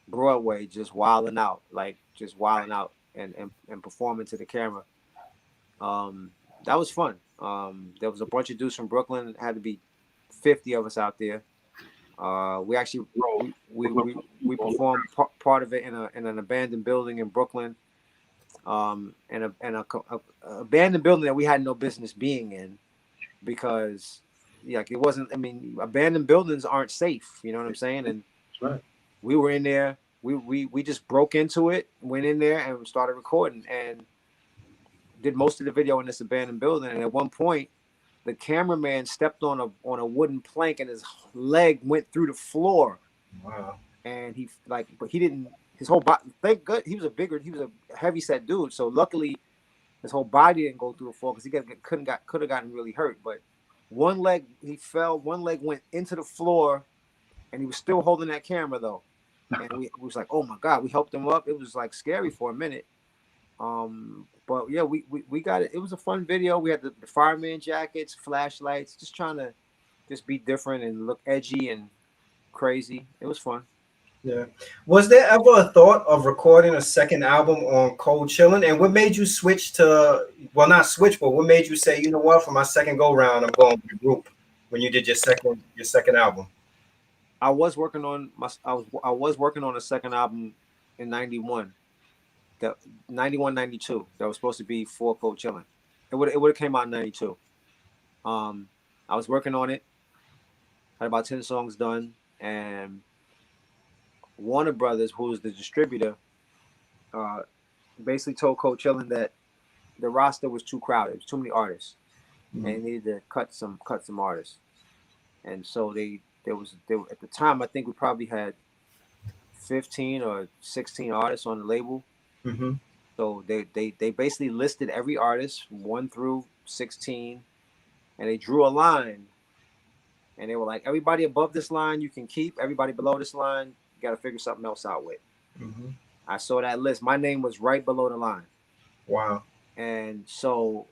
Broadway, just wilding out, like just wilding out and performing to the camera. Um, that was fun. There was a bunch of dudes from Brooklyn. It had to be 50 of us out there. We actually Bro, we performed part of it in an abandoned building in Brooklyn. And a abandoned building that we had no business being in, because like it wasn't. I mean, abandoned buildings aren't safe. You know what I'm saying? And That's right. we were in there. We just broke into it, went in there, and started recording, and did most of the video in this abandoned building. And at one point, the cameraman stepped on a wooden plank, and his leg went through the floor. Wow. And but he didn't. His whole body. Thank God, he was a heavy set dude. So luckily, his whole body didn't go through the floor, because he could have gotten really hurt. But one leg, he fell. One leg went into the floor, and he was still holding that camera though. And we was like, oh my God, we helped him up. It was like scary for a minute. But yeah, we got it. It was a fun video. We had the fireman jackets, flashlights, just trying to just be different and look edgy and crazy. It was fun. Yeah. Was there ever a thought of recording a second album on Cold Chillin? And what made you switch to, well, not switch, but what made you say, you know what, for my second go round, I'm going with the group when you did your second album? I was working on a second album in 91. That 91, 92. That was supposed to be for Cold Chillin. It would have came out in 92. Um, I was working on it. Had about 10 songs done, and Warner Brothers, who was the distributor, uh, basically told Cold Chillin that the roster was too crowded. It was too many artists, and Mhm. he needed to cut some artists. and so there was at the time I think we probably had 15 or 16 artists on the label. Mm-hmm. So they basically listed every artist 1 through 16, and they drew a line, and they were like, everybody above this line you can keep, everybody below this line you got to figure something else out with. Mm-hmm. I saw that list. My name was right below the line. Wow. And so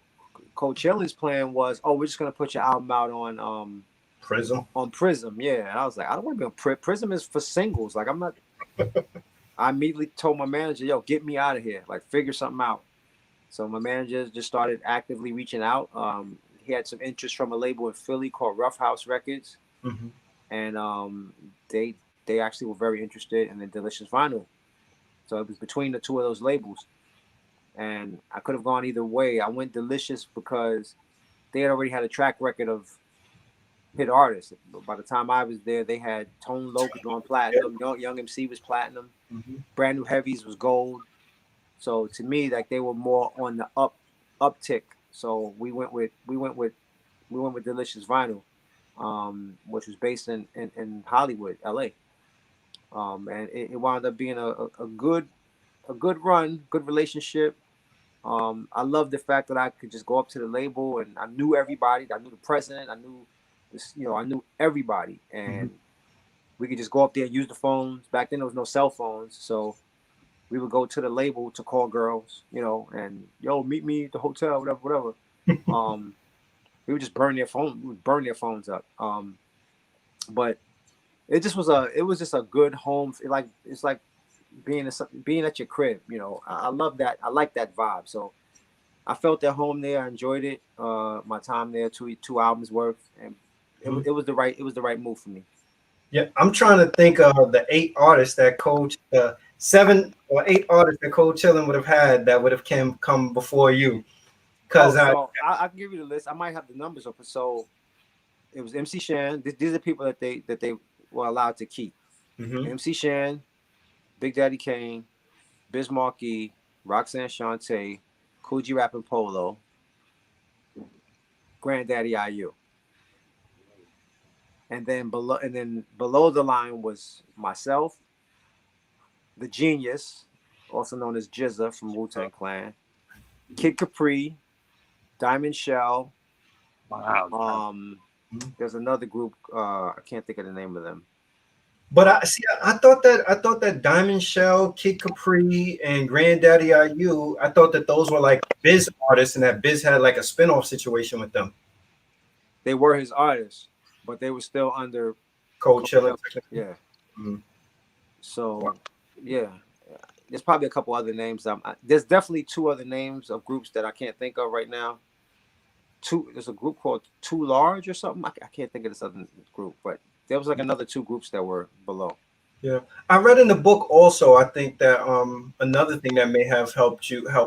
Cold Chillin's plan was, oh, we're just gonna put your album out on Prism. on Prism. Yeah. And I was like, I don't want to be on Prism is for singles. Like I'm not. I immediately told my manager, yo, get me out of here. Like figure something out. So my manager just started actively reaching out. He had some interest from a label in Philly called Rough House Records, Mm-hmm. and they actually were very interested in the Delicious Vinyl. So it was between the two of those labels, and I could have gone either way. I went Delicious because they had already had a track record of hit artists. By the time I was there, they had Tone Loc on platinum, Young MC was platinum, Mm-hmm. Brand New Heavies was gold. So to me, like they were more on the uptick. So we went with Delicious Vinyl, which was based in Hollywood, LA. And it wound up being a good run, good relationship. I love the fact that I could just go up to the label and I knew everybody. I knew the president. I knew this, I knew everybody, and we could just go up there and use the phones. Back then there was no cell phones, so we would go to the label to call girls, and yo, meet me at the hotel, whatever. We would just burn their phone. We would burn their phones up. But it was just a good home. It's like being at your crib. I love that. I like that vibe. So I felt at home there. I enjoyed it. My time there, two albums worth, and it was the right move for me. Yeah, I'm trying to think of the 8 artists that Cold, 7 or 8 artists that Cold Chillin would have had that would have come before you. Because I can give you the list. I might have the numbers up. So it was MC Shan. These are the people that they were allowed to keep. MC Shan, Big Daddy Kane, Biz Markie, Roxanne Shante, Coogee Rap and Polo, Granddaddy IU. And then below the line was myself, The Genius, also known as Jizza from Wu-Tang Clan, Kid Capri, Diamond Shell. Wow. There's another group. I can't think of the name of them. But I thought that Diamond Shell, Kid Capri, and Granddaddy IU, I thought that those were like Biz artists, and that Biz had like a spinoff situation with them. They were his artists, but they were still under Cold Chillin. Yeah. Mm-hmm. So, yeah, there's probably a couple other names. There's definitely 2 other names of groups that I can't think of right now. There's a group called Too Large or something. I can't think of this other group, but there was like another 2 groups that were below. Yeah, I read in the book also. I think that another thing that may have helped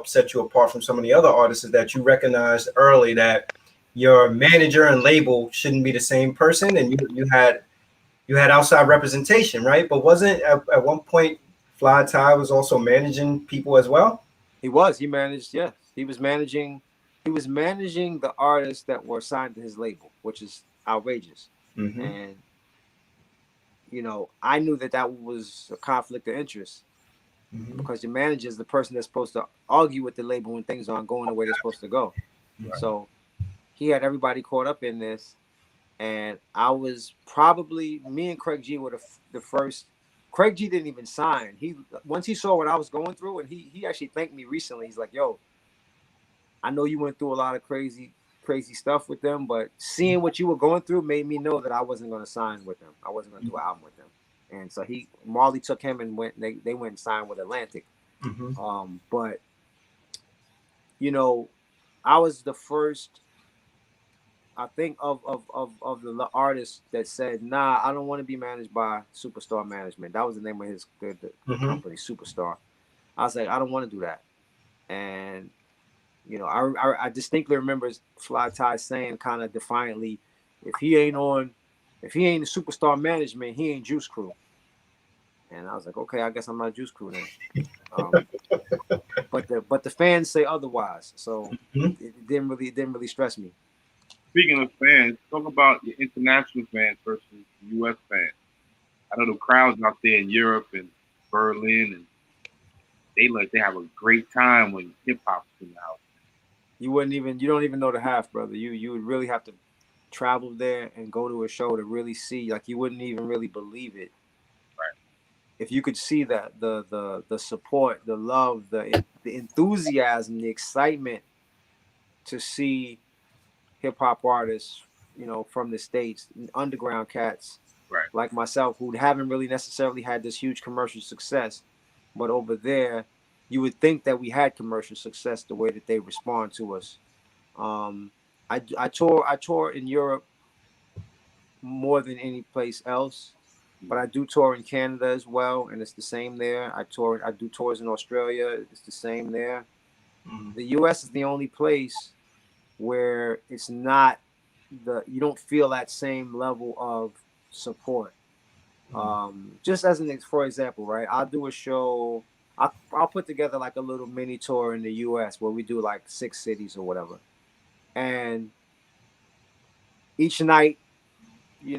set you apart from some of the other artists is that you recognized early that your manager and label shouldn't be the same person, and you had outside representation, right? But wasn't at one point Fly Ty was also managing people as well? He managed. Yes, he was managing the artists that were signed to his label, which is outrageous. Mm-hmm. And I knew that was a conflict of interest, because your manager is the person that's supposed to argue with the label when things aren't going the way they're supposed to go. Right. So he had everybody caught up in this, and I was probably, me and Craig G were the first. Craig G didn't even sign. Once he saw what I was going through, and he actually thanked me recently. He's like, yo, I know you went through a lot of crazy stuff with them, but seeing what you were going through made me know that I wasn't going to sign with them. I wasn't going to do an album with them. And so Marley took him and they went and signed with Atlantic. But I was the first, I think, of the artists that said, nah, I don't want to be managed by Superstar Management. That was the name of the company, Superstar. I was like, I don't want to do that. And I distinctly remember Fly Ty saying kind of defiantly, if he ain't the Superstar Management, he ain't Juice Crew. And I was like, okay, I guess I'm not Juice Crew then. But the fans say otherwise, so it didn't really stress me. speaking of fans, talk about your international fans versus U.S. fans. I know the crowds out there in Europe and Berlin, and they have a great time when hip hop's in the house. You don't even know the half, brother. You would really have to travel there and go to a show to really see. Like, you wouldn't even really believe it. Right. If you could see that the support, the love, the enthusiasm, the excitement to see hip hop artists, from the States, underground cats, right, like myself, who haven't really necessarily had this huge commercial success, but over there, you would think that we had commercial success the way that they respond to us. I tour in Europe more than any place else, but I do tour in Canada as well, and it's the same there. I do tours in Australia, it's the same there. The US is the only place where it's not you don't feel that same level of support. Just as for example, right? I'll do a show. I'll put together like a little mini tour in the US where we do like 6 cities or whatever, and each night, you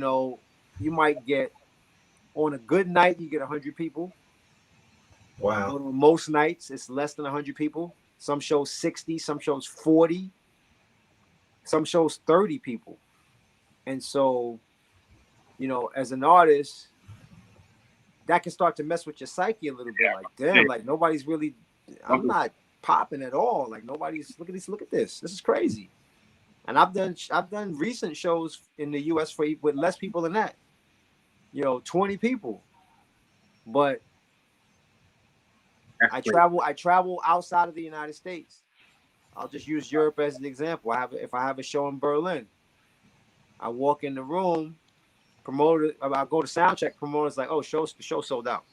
might get, on a good night, you get 100 people. Wow. On most nights, it's less than 100 people. Some shows 60, some shows 40, some shows 30 people. And so, as an artist, that can start to mess with your psyche a little bit. Like, damn, like nobody's really, I'm not popping at all. Like, nobody's, look at this. This is crazy. And I've done recent shows in the US with less people than that. 20 people. But I travel outside of the United States. I'll just use Europe as an example. If I have a show in Berlin, I walk in the room, promoter, I go to sound check, promoter's like, oh, the show sold out.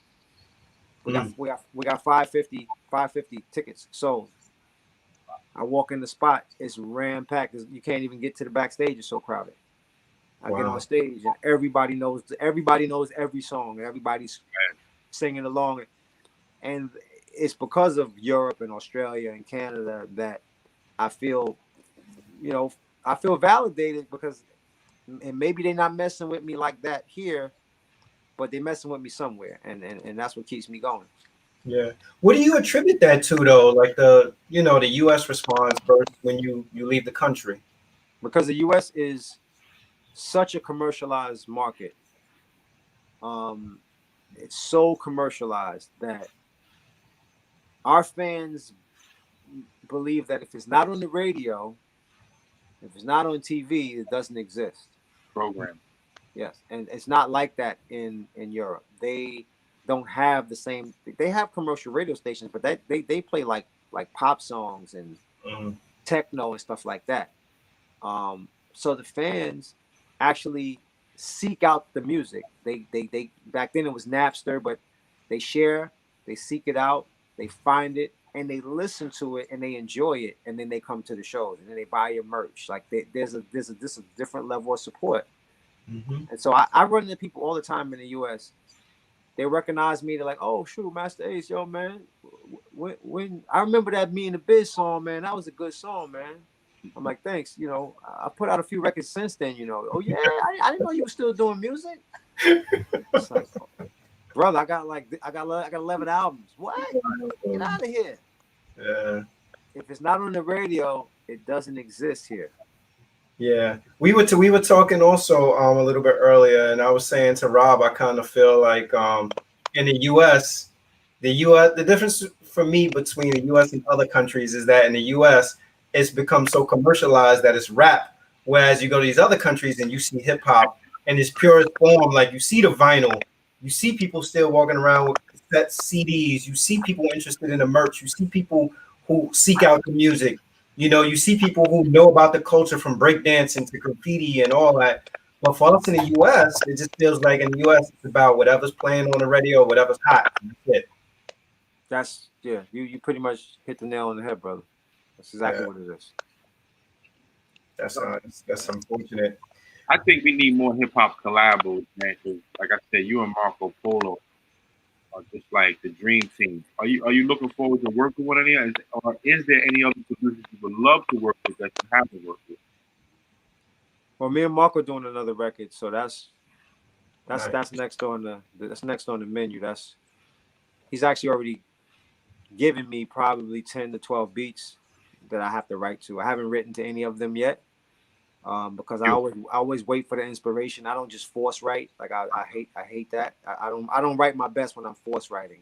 We got 550 tickets sold. I walk in the spot, it's ram packed. You can't even get to the backstage, it's so crowded. I get on stage and everybody knows every song, and everybody's singing along. And it's because of Europe and Australia and Canada that I feel validated, because, and maybe they're not messing with me like that here, but they're messing with me somewhere, and that's what keeps me going. Yeah. What do you attribute that to, though? Like the U.S. response versus when you leave the country? Because the U.S. is such a commercialized market. It's so commercialized that our fans believe that if it's not on the radio, if it's not on TV, it doesn't exist. Program. Yes, and it's not like that in Europe. They don't have the same. They have commercial radio stations, but they play like pop songs and techno and stuff like that. So the fans actually seek out the music. They back then it was Napster, but they seek it out, they find it, and they listen to it, and they enjoy it, and then they come to the shows, and then they buy your merch. Like, there's a different level of support. And so I run into people all the time in the US. They recognize me. They're like, "Oh, shoot, Masta Ace, yo, man. When I remember that Me and the Biz song, man. That was a good song, man." I'm like, "Thanks. I put out a few records since then. Oh yeah, I didn't know you were still doing music." It's like, brother, I got 11 albums. What? Get out of here. Yeah. If it's not on the radio, it doesn't exist here. Yeah, we were talking also a little bit earlier, and I was saying to Rob, I kind of feel like in the U.S., the difference for me between the U.S. and other countries is that in the U.S. it's become so commercialized that it's rap, whereas you go to these other countries and you see hip hop in its purest form. Like, you see the vinyl, you see people still walking around with cassette CDs, you see people interested in the merch, you see people who seek out the music. You see people who know about the culture, from breakdancing to graffiti and all that. But for us in the U.S., it just feels like in the U.S. it's about whatever's playing on the radio, whatever's hot. That's it. You pretty much hit the nail on the head, brother. That's exactly what it is. That's unfortunate. I think we need more hip hop collabos, man. Because, like I said, you and Marco Polo are just like the dream team. Are you looking forward to working with any, or is there any other producers you would love to work with that you haven't worked with? Well, me and Mark are doing another record, so that's Nice. next on the menu. He's actually already given me probably 10 to 12 beats that I have to write to. I haven't written to any of them yet. Because I always wait for the inspiration. I don't just force write. Like I hate that. I don't write my best when I'm force writing.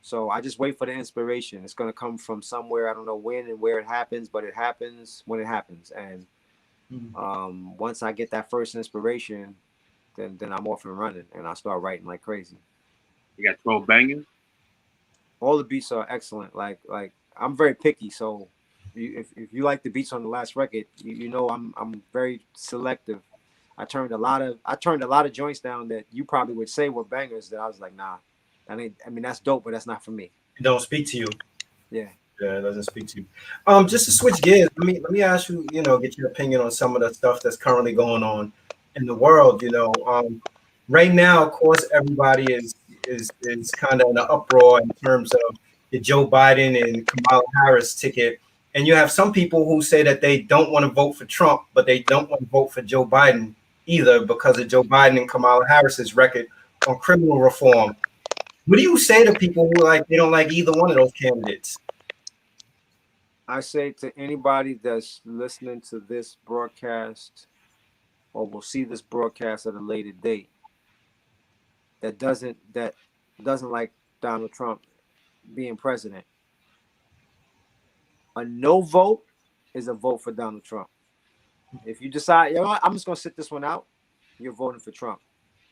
So I just wait for the inspiration. It's gonna come from somewhere. I don't know when and where it happens, but it happens when it happens. And once I get that first inspiration, then I'm off and running, and I start writing like crazy. You got 12 bangers? All the beats are excellent. Like I'm very picky, so if you like the beats on the last record, you know I'm very selective. I turned a lot of joints down that you probably would say were bangers that I was like, nah, that ain't. I mean, that's dope, but that's not for me. It don't speak to you. Yeah. Yeah, it doesn't speak to you. Just to switch gears, let me ask you, get your opinion on some of the stuff that's currently going on in the world. Right now, of course, everybody is kind of in an uproar in terms of the Joe Biden and Kamala Harris ticket. And you have some people who say that they don't want to vote for Trump, but they don't want to vote for Joe Biden either because of Joe Biden and Kamala Harris's record on criminal reform. What do you say to people who they don't like either one of those candidates? I say to anybody that's listening to this broadcast or will see this broadcast at a later date that doesn't like Donald Trump being president, a no vote is a vote for Donald Trump. If you decide, you know what, I'm just gonna sit this one out, you're voting for Trump.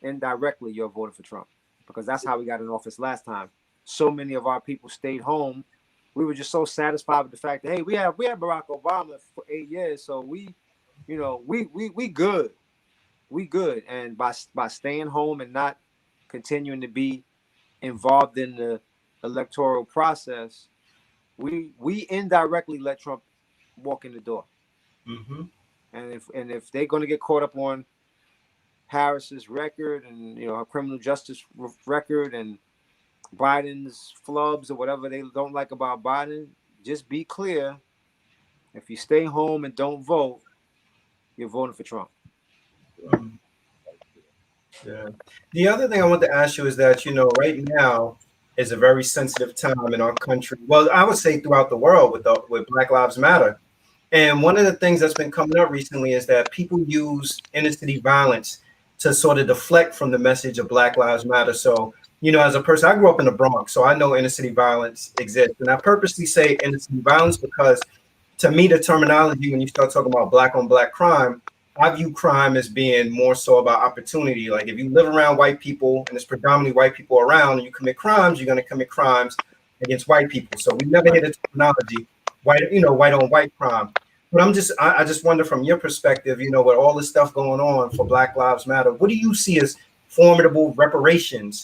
Indirectly, you're voting for Trump because that's how we got in office last time. So many of our people stayed home. We were just so satisfied with the fact that hey, we had Barack Obama for 8 years, so we good, we good. And by staying home and not continuing to be involved in the electoral process, we indirectly let Trump walk in the door. Mm-hmm. And if they're going to get caught up on Harris's record and her criminal justice record and Biden's flubs or whatever they don't like about Biden, just be clear. If you stay home and don't vote, you're voting for Trump. Yeah. The other thing I want to ask you is that, right now is a very sensitive time in our country. Well, I would say throughout the world with Black Lives Matter. And one of the things that's been coming up recently is that people use inner city violence to sort of deflect from the message of Black Lives Matter. So, as a person, I grew up in the Bronx, so I know inner city violence exists. And I purposely say inner city violence because to me, the terminology, when you start talking about black on black crime, I view crime as being more so about opportunity. Like if you live around white people and it's predominantly white people around and you commit crimes, you're going to commit crimes against white people. So we never hear the terminology white on white crime. But I just wonder from your perspective, with all this stuff going on for Black Lives Matter, what do you see as formidable reparations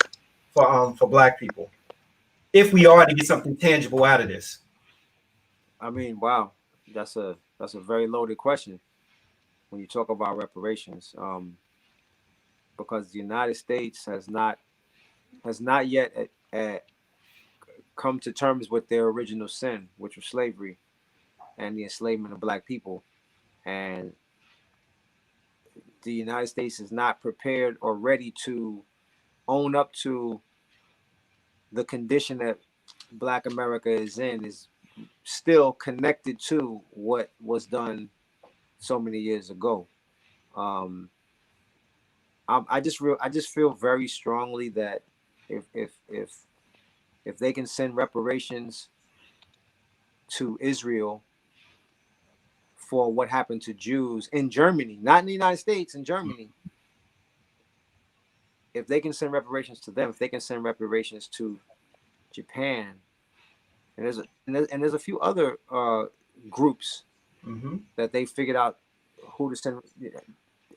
for Black people if we are to get something tangible out of this? I mean, wow, that's a very loaded question when you talk about reparations, because the United States has not yet come to terms with their original sin, which was slavery and the enslavement of Black people. And the United States is not prepared or ready to own up to the condition that Black America is in, is still connected to what was done so many years ago. I just feel very strongly that if they can send reparations to Israel for what happened to Jews in Germany, not in the United States, in Germany. If they can send reparations to them, if they can send reparations to Japan, and there's a few other groups that they figured out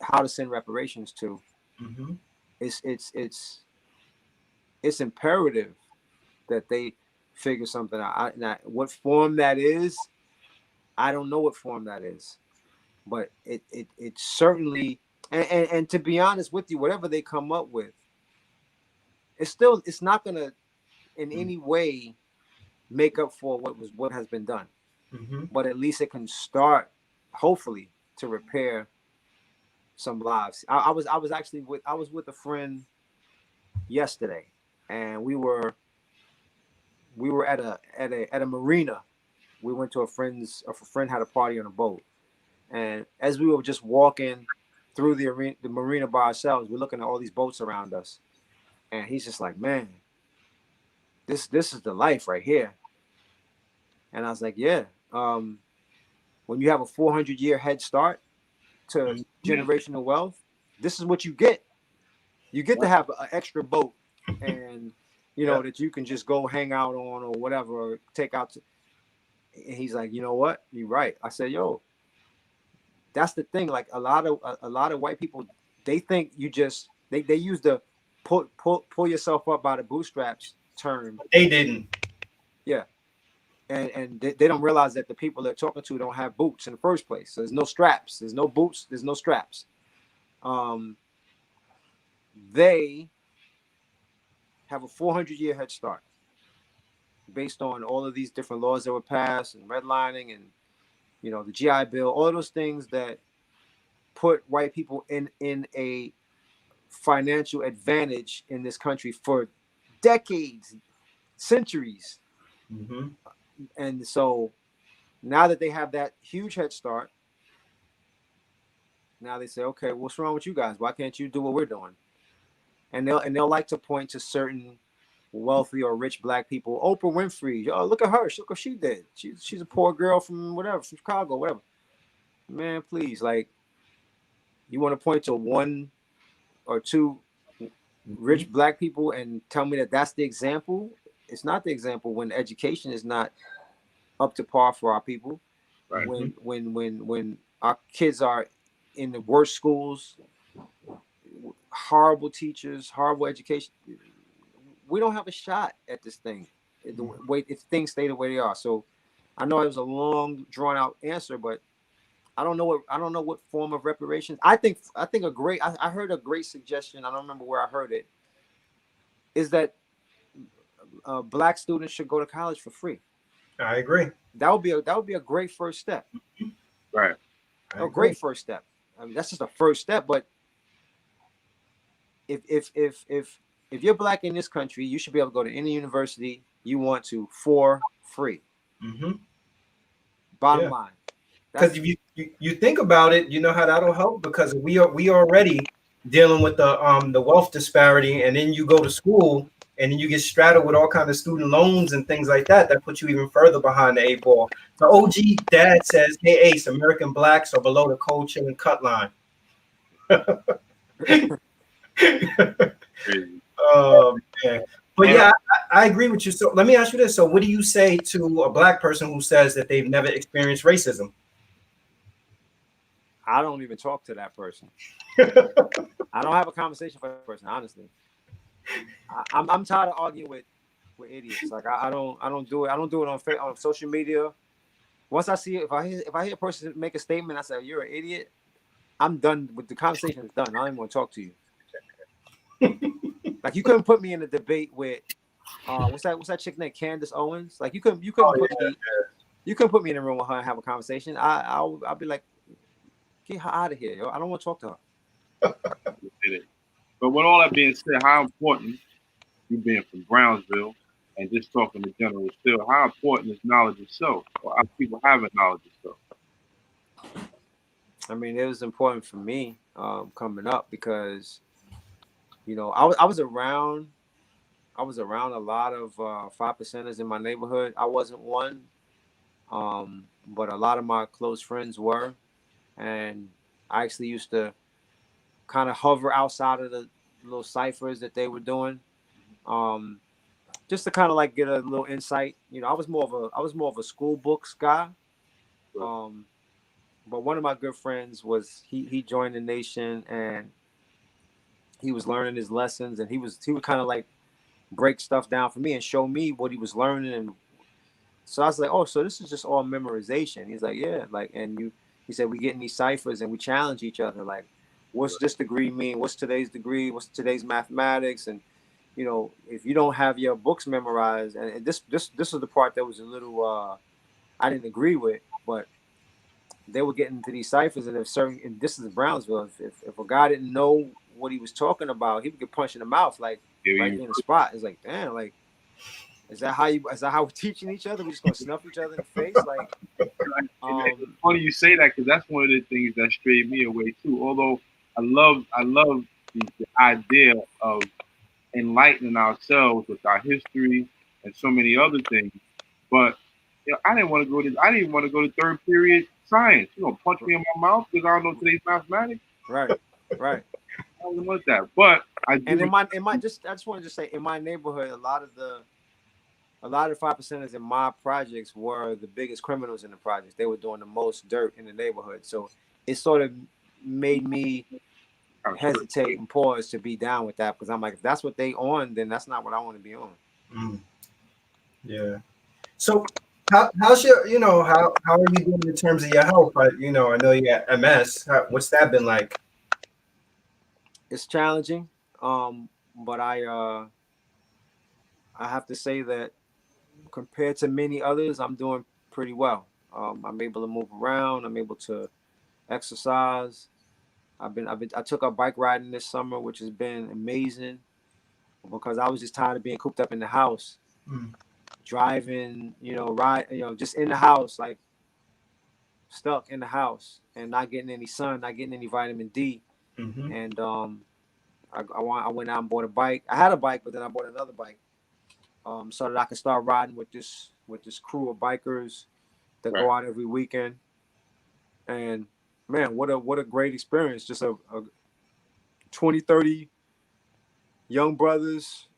how to send reparations to. It's imperative that they figure something out. Now, what form that is, I don't know what form that is, but it certainly, and to be honest with you, whatever they come up with, it's not gonna in any way make up for what has been done. But at least it can start, hopefully, to repair some lives. I was actually with a friend yesterday, and we were at a marina. We went to a friend had a party on a boat, and as we were just walking through the marina by ourselves, we're looking at all these boats around us, and he's just like, man, this is the life right here. And I was like, yeah. When you have a 400-year head start to generational wealth, this is what you get. You get to have an extra boat, and you know that you can just go hang out on or whatever, or take out. And he's like, you know what? You're right. I said, yo, that's the thing. Like a lot of white people, they think you just they use the pull yourself up by the bootstraps term. They didn't. Yeah. And they don't realize that the people they're talking to don't have boots in the first place. So there's no straps. There's no boots. There's no straps. They have a 400-year head start based on all of these different laws that were passed and redlining and, you know, the GI Bill, all of those things that put white people in a financial advantage in this country for decades, centuries. Mm-hmm. And so now that they have that huge head start, now they say, okay, what's wrong with you guys? Why can't you do what we're doing? And they'll like to point to certain wealthy or rich black people. Oprah Winfrey, oh, look at her. Look what she did. She's a poor girl from whatever, from Chicago, whatever. Man, please, like, you want to point to one or two rich black people and tell me that that's the example? It's not the example when education is not up to par for our people. Right. When our kids are in the worst schools, horrible teachers, horrible education, we don't have a shot at this thing. The way if things stay the way they are. So I know it was a long, drawn out answer, but I don't know what form of reparations. I think I heard a great suggestion. I don't remember where I heard it. Is that black students should go to college for free. I agree. That would be a great first step. Right. A great first step. I mean, that's just a first step. But if you're black in this country, you should be able to go to any university you want to for free. Mm-hmm. Bottom line. Because if you think about it, you know how that'll help, because we already dealing with the wealth disparity, and then you go to school and then you get straddled with all kinds of student loans and things like that. That puts you even further behind the 8 ball. The OG dad says, "Hey Ace, American blacks are below the Cold Chillin cut line." Man. But yeah, I agree with you. So let me ask you this. So what do you say to a black person who says that they've never experienced racism? I don't even talk to that person. I don't have a conversation with that person, honestly. I'm tired of arguing with idiots. Like I don't do it. I don't do it on social media. Once I see it, if I hear a person make a statement, I say, "You're an idiot," I'm done with the conversation. Is done. I don't even want to talk to you. Like you couldn't put me in a debate with what's that chick named Candace Owens? Like you couldn't put me in a room with her and have a conversation. I'll be like, get her out of here, yo. I don't want to talk to her. But with all that being said, how important, you being from Brownsville and just talking to General Still, how important is knowledge of self, or how people having knowledge of self? I mean, it was important for me coming up because, you know, I was around a lot of 5%ers in my neighborhood. I wasn't one, but a lot of my close friends were, and I actually used to kind of hover outside of the little ciphers that they were doing, just to kind of like get a little insight. You know, I was more of a school books guy, but one of my good friends was he joined the Nation, and he was learning his lessons, and he would kind of like break stuff down for me and show me what he was learning. And so I was like, oh, so this is just all memorization. He's like, yeah, like, and he said, we get in these ciphers and we challenge each other. Like, what's this degree mean? What's today's degree? What's today's mathematics? And, you know, if you don't have your books memorized, and this was the part that was a little, I didn't agree with, but they were getting into these ciphers, and if certain, and this is Brownsville, if a guy didn't know what he was talking about, he would get punched in the mouth, like right there in the spot. It's like, damn, like, is that how we're teaching each other? We're just gonna snuff each other in the face, like. It's funny you say that, because that's one of the things that strayed me away too. Although I love the idea of enlightening ourselves with our history and so many other things, but I didn't want to go to third period science. You know, punch me in my mouth because I don't know today's mathematics. Right. I don't want that, but I do. And I just wanted to say, in my neighborhood, a lot of the 5%ers in my projects were the biggest criminals in the projects. They were doing the most dirt in the neighborhood. So it sort of made me hesitate and pause to be down with that, because I'm like, if that's what they on, then that's not what I want to be on. Yeah. So how's your, how are you doing in terms of your health? I know you got MS. What's that been like? It's challenging, but I have to say that compared to many others, I'm doing pretty well. I'm able to move around. I'm able to exercise. I took up bike riding this summer, which has been amazing, because I was just tired of being cooped up in the house, driving, just in the house, like stuck in the house and not getting any sun, not getting any vitamin D. And I went out and bought a bike. I had a bike, but then I bought another bike, so that I could start riding with this crew of bikers that go out every weekend. And man, what a great experience. Just a 20, 30 young brothers,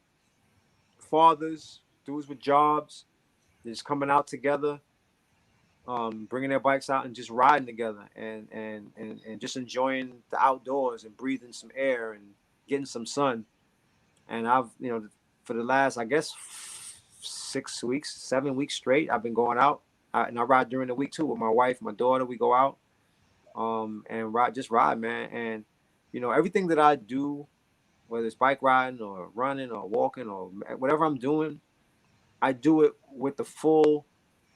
fathers, dudes with jobs, just coming out together, bringing their bikes out and just riding together, and just enjoying the outdoors and breathing some air and getting some sun. And I've, for the last, I guess, 7 weeks straight, I've been going out, and I ride during the week too with my wife, my daughter. We go out, and ride, man. And everything that I do, whether it's bike riding or running or walking or whatever I'm doing, I do it with the full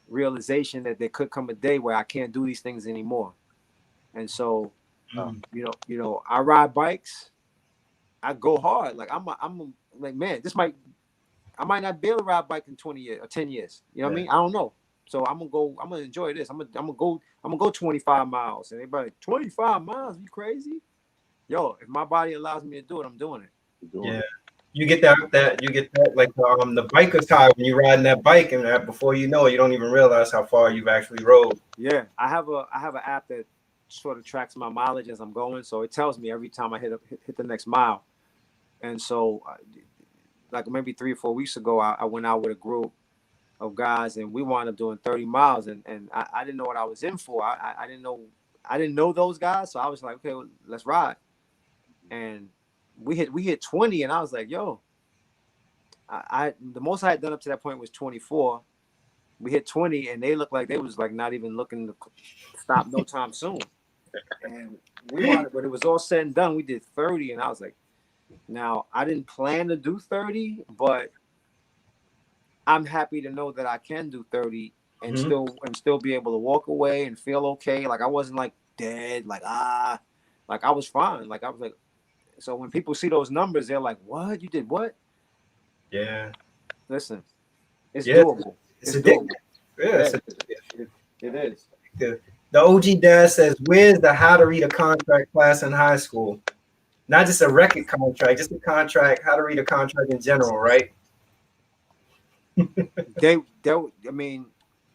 realization that there could come a day where I can't do these things anymore. And so, I ride bikes. I go hard. Like I'm like, man, I might not be able to ride a bike in 20 years or 10 years. You know what I mean? I don't know. So I'm gonna enjoy this. I'm gonna go 25 miles. And everybody, 25 miles? You crazy? Yo, if my body allows me to do it, I'm doing it. Yeah. You get that like the biker's high when you're riding that bike, and before you know it, you don't even realize how far you've actually rode. Yeah, I have an app that sort of tracks my mileage as I'm going, so it tells me every time I hit the next mile. And so, like maybe 3 or 4 weeks ago, I went out with a group of guys, and we wound up doing 30 miles, and I didn't know what I was in for. I didn't know those guys, so I was like, okay, well, let's ride. And we hit 20, and I was like, yo, the most I had done up to that point was 24. We hit 20, and they looked like they was like not even looking to stop no time soon. And when it was all said and done, we did 30, and I was like, now I didn't plan to do 30, but I'm happy to know that I can do 30 and still be able to walk away and feel okay. Like I wasn't like dead, like I was fine. Like I was like, so when people see those numbers, they're like, what? You did what? Yeah. Listen, it's doable. It's doable. Yeah, it is. The OG dad says, where's the how to read a contract class in high school? Not just a record contract, just a contract, how to read a contract in general, right? I mean,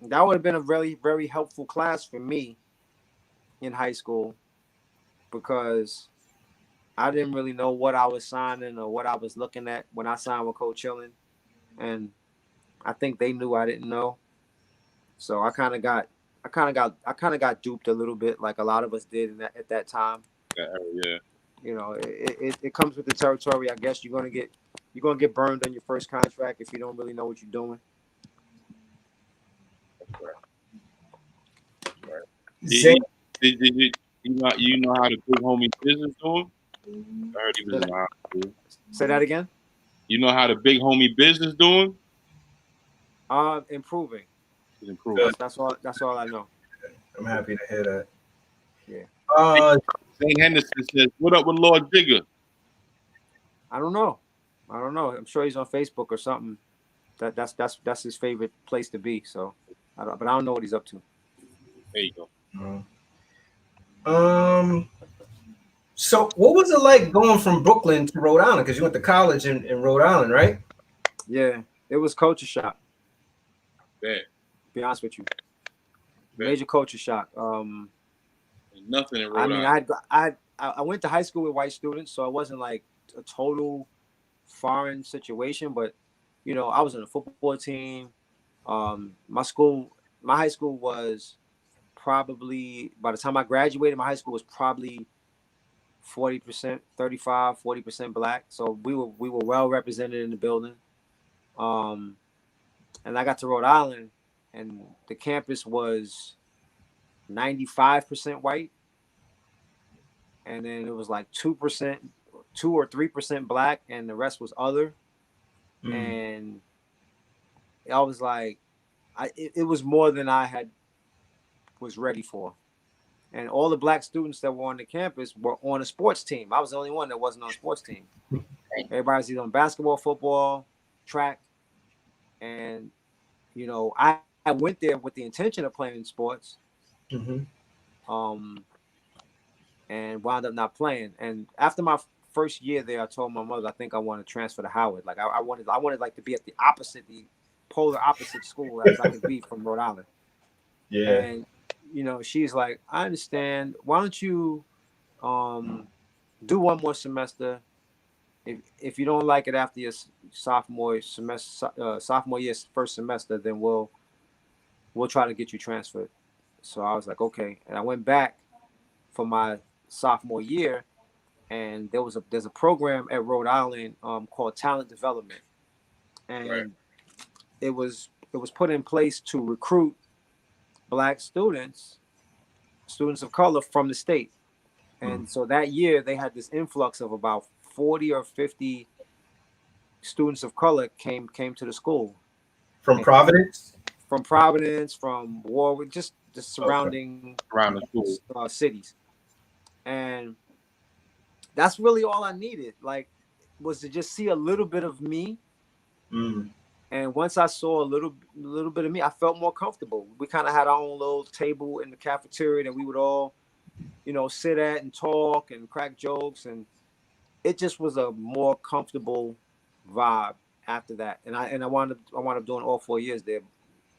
that would have been a very, very helpful class for me in high school, because I didn't really know what I was signing or what I was looking at when I signed with Cold Chillin, and I think they knew I didn't know. So I kind of got duped a little bit, like a lot of us did at that time. Yeah. It comes with the territory, I guess. You're gonna get burned on your first contract if you don't really know what you're doing. Did you know how the big homie business doing? I heard he was in high school. Say that again. You know how the big homie business doing? Improving. He's improving. That's all I know. I'm happy to hear that. Yeah. Zane Henderson says, "What up with Lord Digger?" I don't know. I'm sure he's on Facebook or something. That's his favorite place to be. So, but I don't know what he's up to. There you go. So what was it like going from Brooklyn to Rhode Island? Because you went to college in Rhode Island, right? Yeah, it was culture shock. Yeah. Be honest with you, major culture shock. Nothing in Rhode I mean, Island. I went to high school with white students, so it wasn't like a total foreign situation. But you know, I was in a football team. My high school was probably, by the time I graduated, my high school was probably 40%, 35, 40% black. So we were well represented in the building. And I got to Rhode Island, and the campus was 95% white, and then it was like 2%, 2 or 3% black, and the rest was other. And I was like, it was more than I was ready for. And all the black students that were on the campus were on a sports team. I was the only one that wasn't on a sports team. Everybody's either on basketball, football, track, and you know, I went there with the intention of playing sports, and wound up not playing. And after my first year there, I told my mother I think I want to transfer to Howard. Like I wanted like to be at the polar opposite school as I could be from Rhode Island. Yeah. And you know, she's like, I understand. Why don't you do one more semester? If you don't like it after your sophomore year's first semester, then we'll try to get you transferred. So I was like, okay. And I went back for my sophomore year, and there's a program at Rhode Island called Talent Development, and it was put in place to recruit black students of color from the state. And so that year they had this influx of about 40 or 50 students of color came to the school. From Providence? From Providence, from Warwick, just the surrounding around the school cities. And that's really all I needed, like, was to just see a little bit of me. And once I saw a little bit of me, I felt more comfortable. We kind of had our own little table in the cafeteria that we would all, you know, sit at and talk and crack jokes, and it just was a more comfortable vibe after that. And I wound up doing all 4 years there,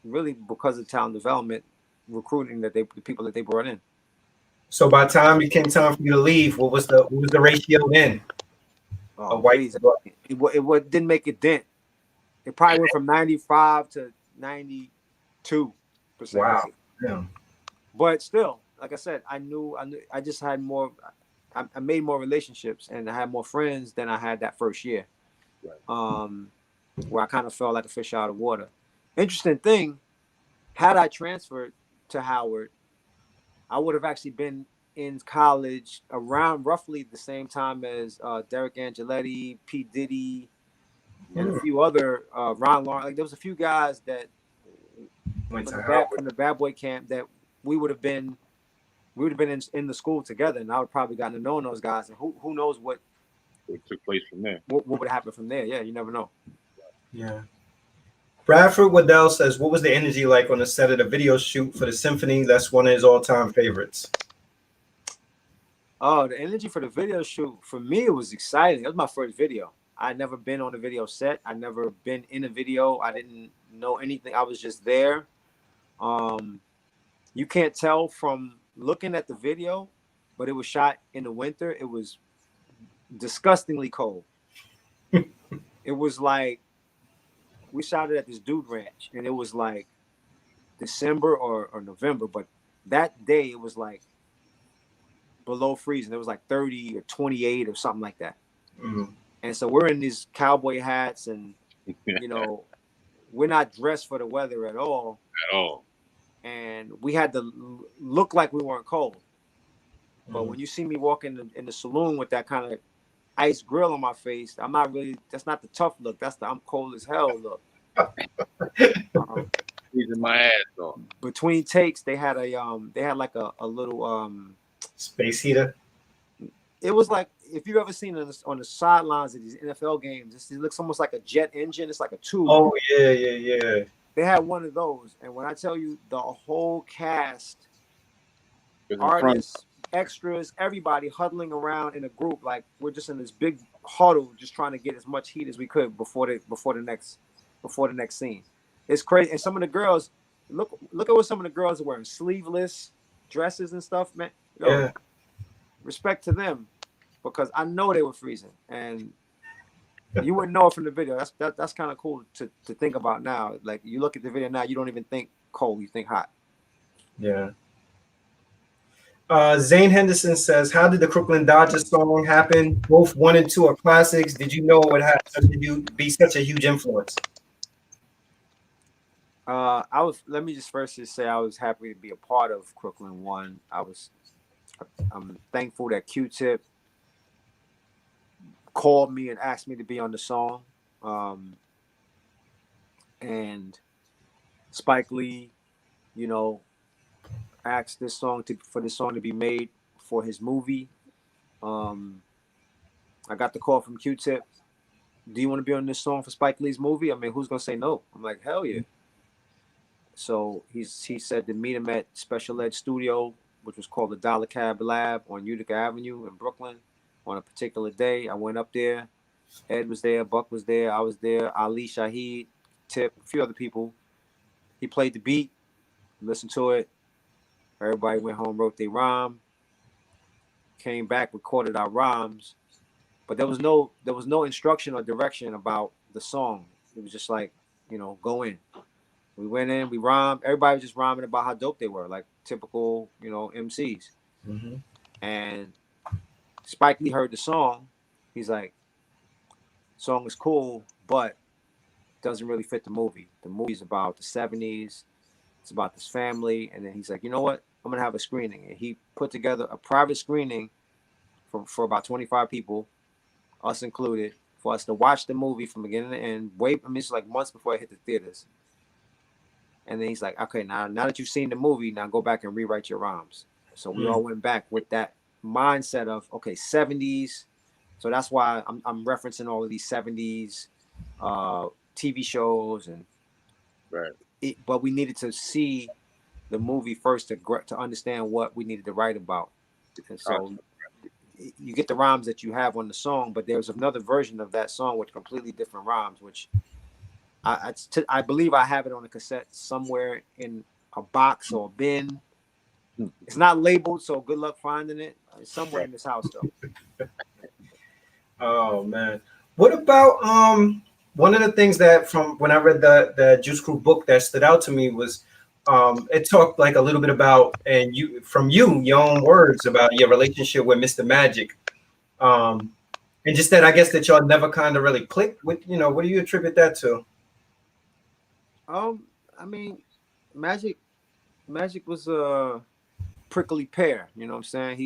really because of talent development, recruiting the people that they brought in. So by the time it came time for you to leave, what was the ratio then? Oh, white. It didn't make a dent. It probably went from 95 to 92%. Wow. Yeah. But still, like I said, I knew I just had more. I made more relationships, and I had more friends than I had that first year. Where I kind of felt like a fish out of water. Interesting thing, had I transferred to Howard, I would have actually been in college around roughly the same time as Derek Angeletti, P. Diddy, and a few other Ron Lawrence. Like there was a few guys that went from the Bad Boy camp that we would have been in the school together, and I would probably gotten to know those guys. And who knows what took place from there? What would happen from there? Yeah, you never know. Yeah. Bradford Waddell says, "What was the energy like on the set of the video shoot for the symphony? That's one of his all-time favorites." Oh, the energy for the video shoot for me, it was exciting. It was my first video. I'd never been on a video set. I'd never been in a video. I didn't know anything. I was just there. You can't tell from looking at the video, but it was shot in the winter. It was disgustingly cold. It was like we shot it at this dude ranch, and it was like December or November, but that day it was like below freezing. It was like 30 or 28 or something like that. And so we're in these cowboy hats, and you know, we're not dressed for the weather at all. And we had to look like we weren't cold. But when you see me walk in the saloon with that kind of ice grill on my face, that's not the tough look. That's the I'm cold as hell look. freezing my ass off. Between takes, they had like a little Space heater. It was like if you've ever seen it on the sidelines of these NFL games, it looks almost like a jet engine. It's like a tube. Oh yeah. They had one of those, and when I tell you the whole cast, It's in artists, extras, everybody huddling around in a group, like we're just in this big huddle, just trying to get as much heat as we could before the next scene. It's crazy. And some of the girls, look at what some of the girls are wearing, sleeveless dresses and stuff, man. Yo, Yeah. respect to them, because I know they were freezing, and you wouldn't know it from the video. That's kind of cool to think about now. Like you look at the video now, you don't even think cold, you think hot. Yeah. Zane Henderson says, "How did the Crooklyn Dodgers song happen? Both 1 and 2 are classics. Did you know it would have be such a huge influence?" Let me just first say I was happy to be a part of Crooklyn 1. I'm thankful that Q-Tip called me and asked me to be on the song. And Spike Lee, asked for this song to be made for his movie. I got the call from Q-Tip. Do you want to be on this song for Spike Lee's movie? I mean, who's gonna say no? I'm like, hell yeah. So he said to meet him at Special Ed Studio, which was called the Dollar Cab Lab on Utica Avenue in Brooklyn, on a particular day. I went up there. Ed was there, Buck was there, I was there, Ali Shaheed, Tip, a few other people. He played the beat, listened to it. Everybody went home, wrote their rhyme, came back, recorded our rhymes, but there was no instruction or direction about the song. It was just like, go in. We went in, we rhymed. Everybody was just rhyming about how dope they were, like typical, MCs. Mm-hmm. And Spike Lee heard the song. He's like, song is cool, but doesn't really fit the movie. The movie's about the 70s. It's about this family. And then he's like, you know what? I'm going to have a screening. And he put together a private screening for about 25 people, us included, for us to watch the movie from beginning to end. It's like months before it hit the theaters. And then he's like, okay, now that you've seen the movie, now go back and rewrite your rhymes. So we all went back with that mindset of, okay, 70s. So that's why I'm referencing all of these 70s TV shows, and right. But we needed to see the movie first to understand what we needed to write about. And so you get the rhymes that you have on the song, but there's another version of that song with completely different rhymes, which I believe I have it on a cassette somewhere in a box or a bin. It's not labeled, so good luck finding it. It's somewhere in this house, though. Oh man, what about one of the things that from when I read the Juice Crew book that stood out to me was it talked like a little bit about, and your own words about your relationship with Mr. Magic, and just that I guess that y'all never kind of really clicked. What do you attribute that to? I mean, Magic was a prickly pear. You know what I'm saying?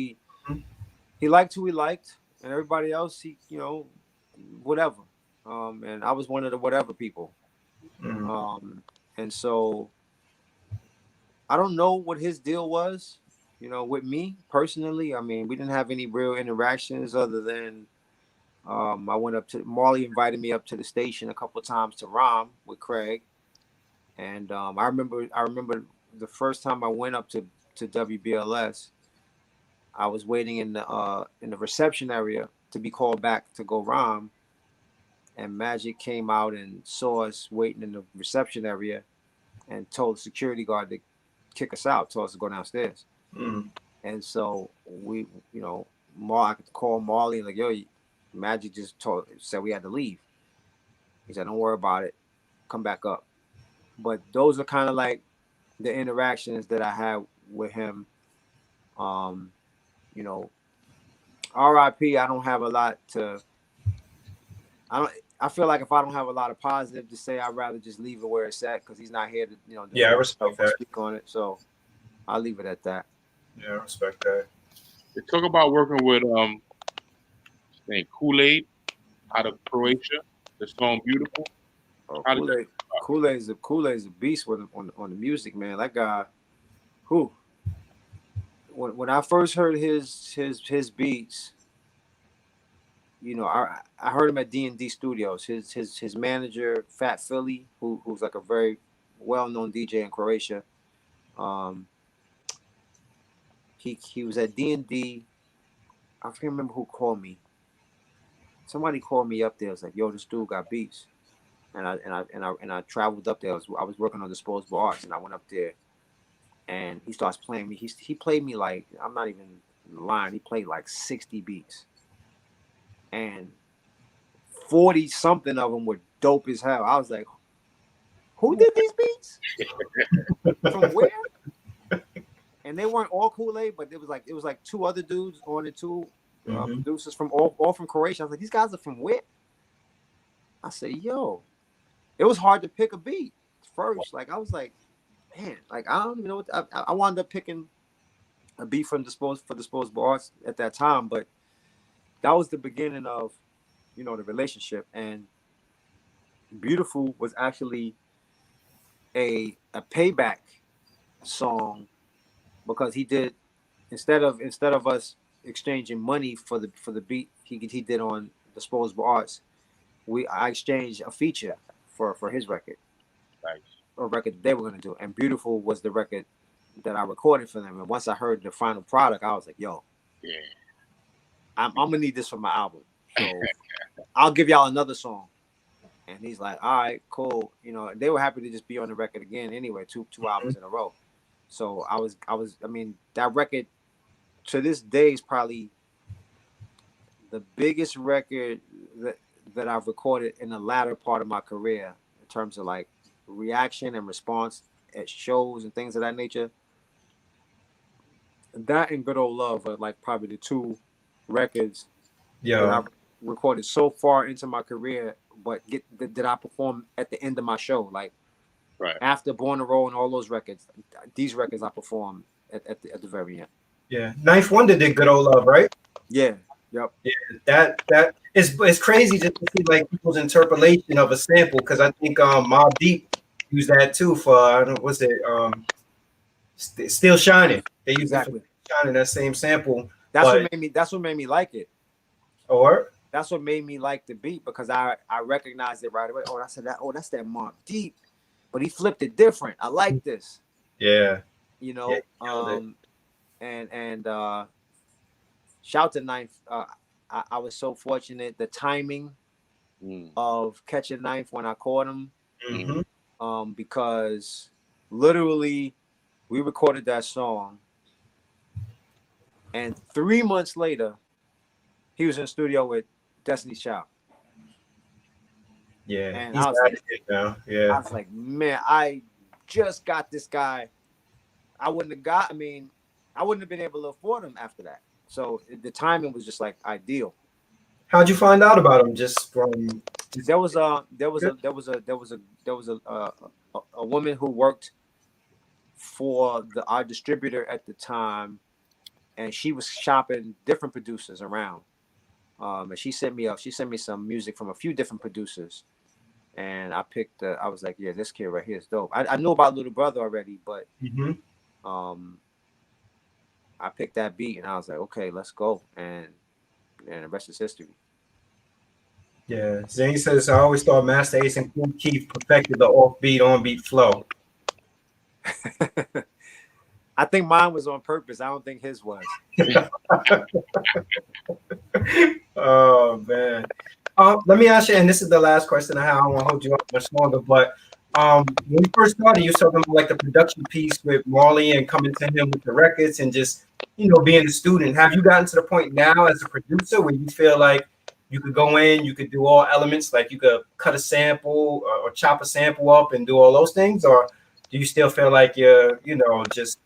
He liked who he liked, and everybody else, whatever. And I was one of the whatever people. And so I don't know what his deal was, with me personally. I mean, we didn't have any real interactions other than I went up to Marley, invited me up to the station a couple of times to rhyme with Craig. And I remember the first time I went up to WBLS, I was waiting in the reception area to be called back to go rhyme, and Magic came out and saw us waiting in the reception area, and told the security guard to kick us out, told us to go downstairs. And so we, I could call Marley, like, yo, Magic just said we had to leave. He said, don't worry about it, come back up. But those are kind of like the interactions that I had with him. RIP, I don't have a lot to. I feel like if I don't have a lot of positive to say, I'd rather just leave it where it's at, because he's not here to, I respect that. Speak on it. So I'll leave it at that. Yeah, I respect that. They talk about working with his name Kool-Aid out of Croatia. The song "Beautiful." Kool-Aid's a beast on the music, man. That guy, who when I first heard his beats, you know, I heard him at D&D Studios. His manager, Fat Philly, who's like a very well-known DJ in Croatia. He was at D&D. I can't remember who called me. Somebody called me up there. It was like, "Yo, this dude got beats," and I traveled up there. I was working on Disposable Arts, and I went up there, and he starts playing me. He played me like, I'm not even lying. He played like 60 beats, and 40 something of them were dope as hell. I was like, "Who did these beats? From where?" And they weren't all Kool-Aid, but it was like two other dudes on it too. Producers from all from Croatia. I was like, these guys are from where? I said, yo, it was hard to pick a beat first. Like I was like, man, like I don't even know what I wound up picking a beat from Disposable Arts at that time, but that was the beginning of, you know, the relationship. And Beautiful was actually a payback song, because he did, instead of us exchanging money for the beat he did on Disposable Arts, I exchanged a feature for his record. Nice. A record that they were gonna do. And Beautiful was the record that I recorded for them. And once I heard the final product, I was like, yo, yeah, I'm gonna need this for my album. So I'll give y'all another song. And he's like, all right, cool. You know, they were happy to just be on the record again anyway, two albums in a row. So I mean, that record to this day is probably the biggest record that I've recorded in the latter part of my career in terms of like reaction and response at shows and things of that nature. That and Good Old Love are like probably the two records that I've recorded so far into my career, but that I perform at the end of my show. Like after Born to Roll and all those records, these records I perform at the very end. Yeah, Ninth Wonder did Good Old Love, right? Yeah. Yep. Yeah, that is, it's crazy just to see like people's interpolation of a sample, because I think Mobb Deep used that too for I don't know, what's it Still Shining. They used exactly Shining, that same sample. That's what made me like it. Or that's what made me like the beat, because I recognized it right away. Oh, that's that Mobb Deep, but he flipped it different. I like this. Yeah. You know, and shout to Ninth. I was so fortunate. The timing of catching Ninth when I caught him, because literally we recorded that song, and 3 months later, he was in the studio with Destiny's Child. Yeah, and I was like, man, I just got this guy. I wouldn't have been able to afford him after that. So the timing was just like ideal. How'd you find out about him? Just from there was a woman who worked for our distributor at the time, and she was shopping different producers around. And she sent me some music from a few different producers, and I picked. I was like, yeah, this kid right here is dope. I knew about Little Brother already, but I picked that beat, and I was like, okay, let's go, and the rest is history. Yeah, Zane says, I always thought Masta Ace and Kool Keith perfected the offbeat, on-beat flow. I think mine was on purpose. I don't think his was. Oh, man. Let me ask you, and this is the last question I have. I don't want to hold you up much longer, but when you first started, you were talking about like the production piece with Marley and coming to him with the records and just, being a student. Have you gotten to the point now as a producer where you feel like you could go in, you could do all elements, like you could cut a sample or chop a sample up and do all those things? Or do you still feel like you're, just,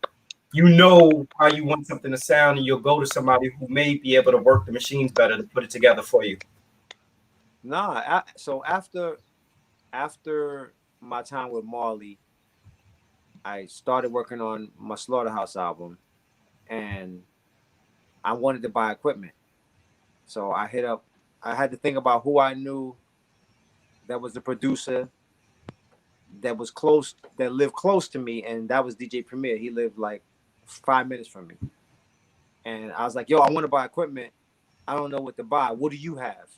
how you want something to sound, and you'll go to somebody who may be able to work the machines better to put it together for you? Nah, so after my time with Marley, I started working on my Slaughterhouse album, and I wanted to buy equipment. So I had to think about who I knew that was the producer that was close, that lived close to me, and that was DJ Premier. He lived like 5 minutes from me. And I was like, yo, I want to buy equipment. I don't know what to buy. What do you have?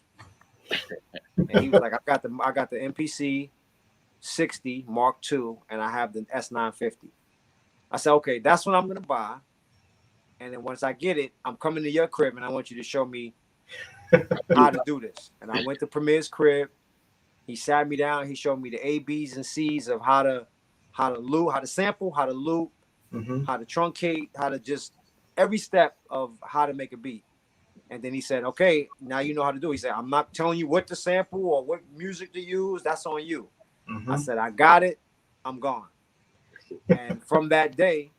And he was like, I got the MPC 60 Mark II, and I have the S950. I said, okay, that's what I'm gonna buy. And then once I get it, I'm coming to your crib, and I want you to show me how to do this. And I went to Premier's crib. He sat me down. He showed me the A, B's, and C's of how to loop, how to sample, how to loop, how to truncate, how to just every step of how to make a beat. And then he said, okay, now you know how to do it. He said, I'm not telling you what to sample or what music to use. That's on you. I said, I got it. I'm gone. And from that day,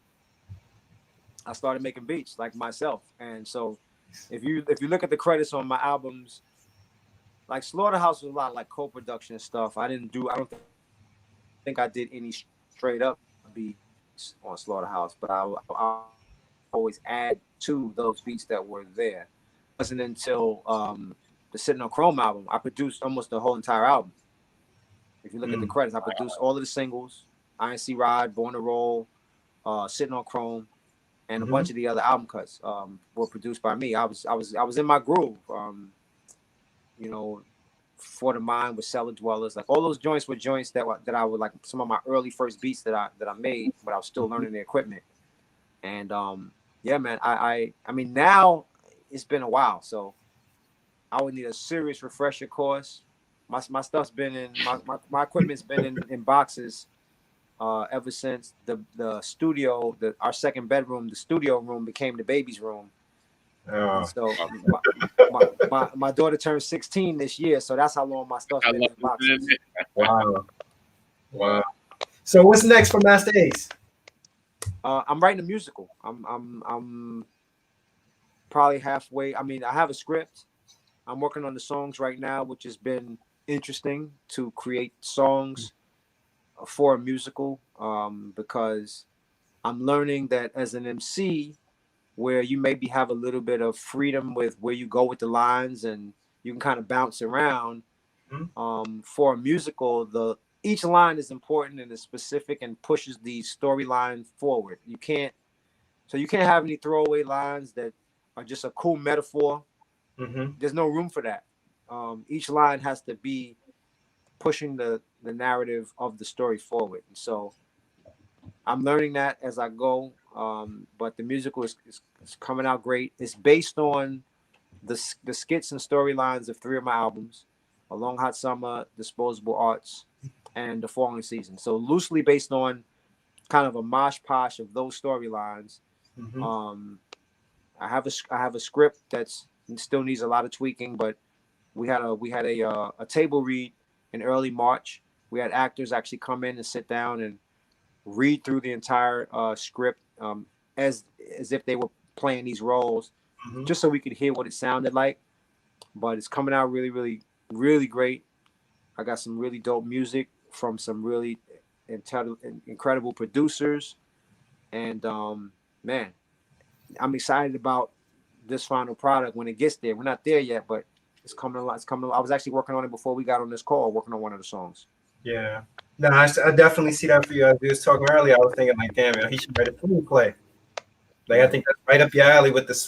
I started making beats like myself. And so if you look at the credits on my albums, like Slaughterhouse was a lot like co-production stuff. I don't think I did any straight up beats on Slaughterhouse, but I always add to those beats that were there. It wasn't until the Sitting on Chrome album, I produced almost the whole entire album. If you look at the credits, I produced all of the singles, INC Ride, Born to Roll, Sitting on Chrome, and a bunch of the other album cuts were produced by me. I was in my groove. You know, For the Mind with Cellar Dwellers, like all those joints were joints that I would like, some of my early first beats that I made, but I was still learning the equipment. And yeah, man, I mean, now it's been a while, so I would need a serious refresher course. My stuff's been in my equipment's been in boxes ever since the studio, our second bedroom, the studio room became the baby's room. So my daughter turned 16 this year, so that's how long my stuff's been in boxes. Wow. So what's next for Masta Ace? I'm writing a musical. I'm probably halfway. I mean, I have a script. I'm working on the songs right now, which has been interesting to create songs for a musical, because I'm learning that as an MC, where you maybe have a little bit of freedom with where you go with the lines and you can kind of bounce around. For a musical, each line is important and is specific and pushes the storyline forward. You can't have any throwaway lines that are just a cool metaphor. There's no room for that. Each line has to be pushing the narrative of the story forward. And so I'm learning that as I go. But the musical is coming out great. It's based on the skits and storylines of 3 of my albums: A Long Hot Summer, Disposable Arts, and The Falling Season. So loosely based on kind of a mosh posh of those storylines. I have a script that's still needs a lot of tweaking, but we had a table read in early March. We had actors actually come in and sit down and read through the entire script as if they were playing these roles, just so we could hear what it sounded like. But it's coming out really, really, really great. I got some really dope music from some really incredible producers, and man, I'm excited about this final product when it gets there. We're not there yet, but it's coming a lot. It's coming. I was actually working on it before we got on this call, working on one of the songs. Yeah. No, I definitely see that for you. As we was talking earlier, I was thinking like, damn, he should write a screenplay. Like, I think that's right up your alley with those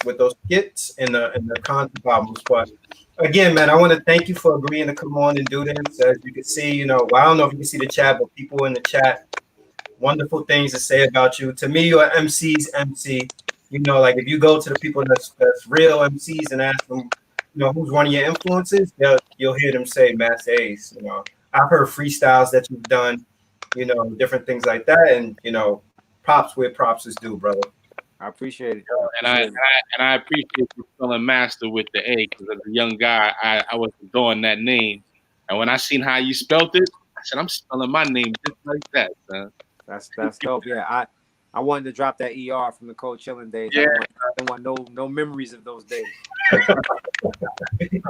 skits and the concept albums. But again, man, I want to thank you for agreeing to come on and do this. As you can see, well, I don't know if you can see the chat, but people in the chat, wonderful things to say about you. To me, you're MC's MC. Like if you go to the people that's real MCs and ask them, who's one of your influences, you'll hear them say Masta Ace. I've heard freestyles that you've done, different things like that, and props where props is due, brother. I appreciate it. And I appreciate you spelling Master with the A, because as a young guy, I was adoring that name. And when I seen how you spelled it, I said, I'm spelling my name just like that, son. That's dope. Yeah, I wanted to drop that ER from the Cold Chillin days. Yeah. I don't want no memories of those days. God bless you,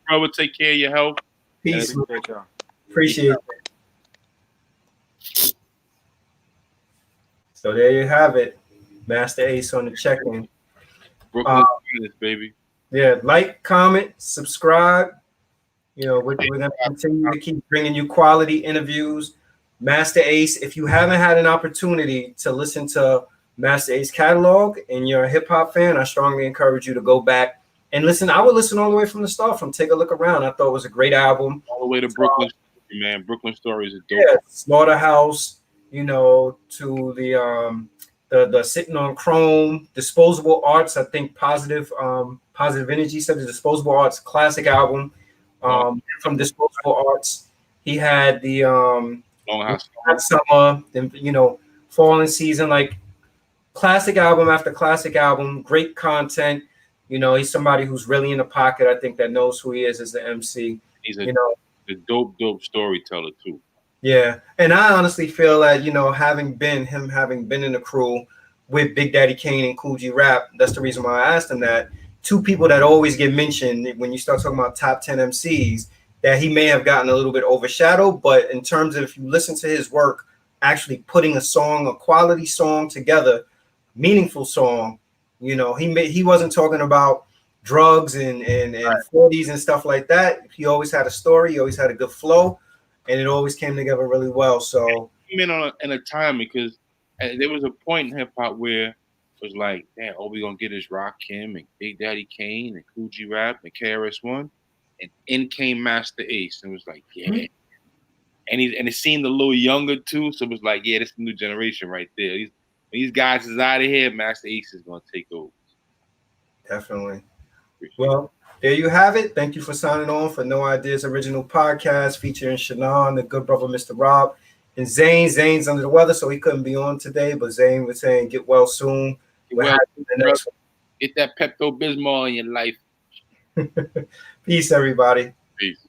brother. Take care of your health. Peace. Appreciate it. So there you have it. Masta Ace on the check-in. Brooklyn, baby. Yeah, like, comment, subscribe. You know, we're going to continue to keep bringing you quality interviews. Masta Ace, if you haven't had an opportunity to listen to Masta Ace catalog and you're a hip hop fan, I strongly encourage you to go back and listen. I would listen all the way from the start, from Take a Look Around. I thought it was a great album. All the way to Brooklyn, man. Brooklyn Story is a dope. Yeah, Slaughterhouse, you know, to the Sitting on Chrome, Disposable Arts. I think Positive Energy said the Disposable Arts classic album. From Disposable Arts, he had the Long Hot Summer, then, you know, Fall and Season, like classic album after classic album, great content. You know, he's somebody who's really in the pocket. I think that knows who he is as the MC. He's a, you know, a dope storyteller too. Yeah, and I honestly feel that, you know, having been in the crew with Big Daddy Kane and Cool G Rap, that's the reason why I asked him that. Two people that always get mentioned when you start talking about top 10 MCs, that he may have gotten a little bit overshadowed, but in terms of if you listen to his work, actually putting a song, a quality song together, meaningful song, you know, he wasn't talking about drugs and 40s and stuff like that. He always had a story, he always had a good flow, and it always came together really well. So he came in a time because there was a point in hip hop where it was like, damn, all we gonna get is Rakim and Big Daddy Kane and Cool G Rap and KRS-One, and in came Masta Ace, and it was like, yeah. Mm-hmm. And it seemed a little younger too, so it was like, yeah, this is the new generation right there. These guys is out of here. Masta Ace is gonna take over. Definitely. Well, there you have it. Thank you for signing on for No Ideas Original Podcast featuring Shannon, the good brother, Mr. Rob, and Zane. Zane's under the weather, so he couldn't be on today, but Zane was saying get well soon. Get that Pepto-Bismol in your life. Peace, everybody. Peace.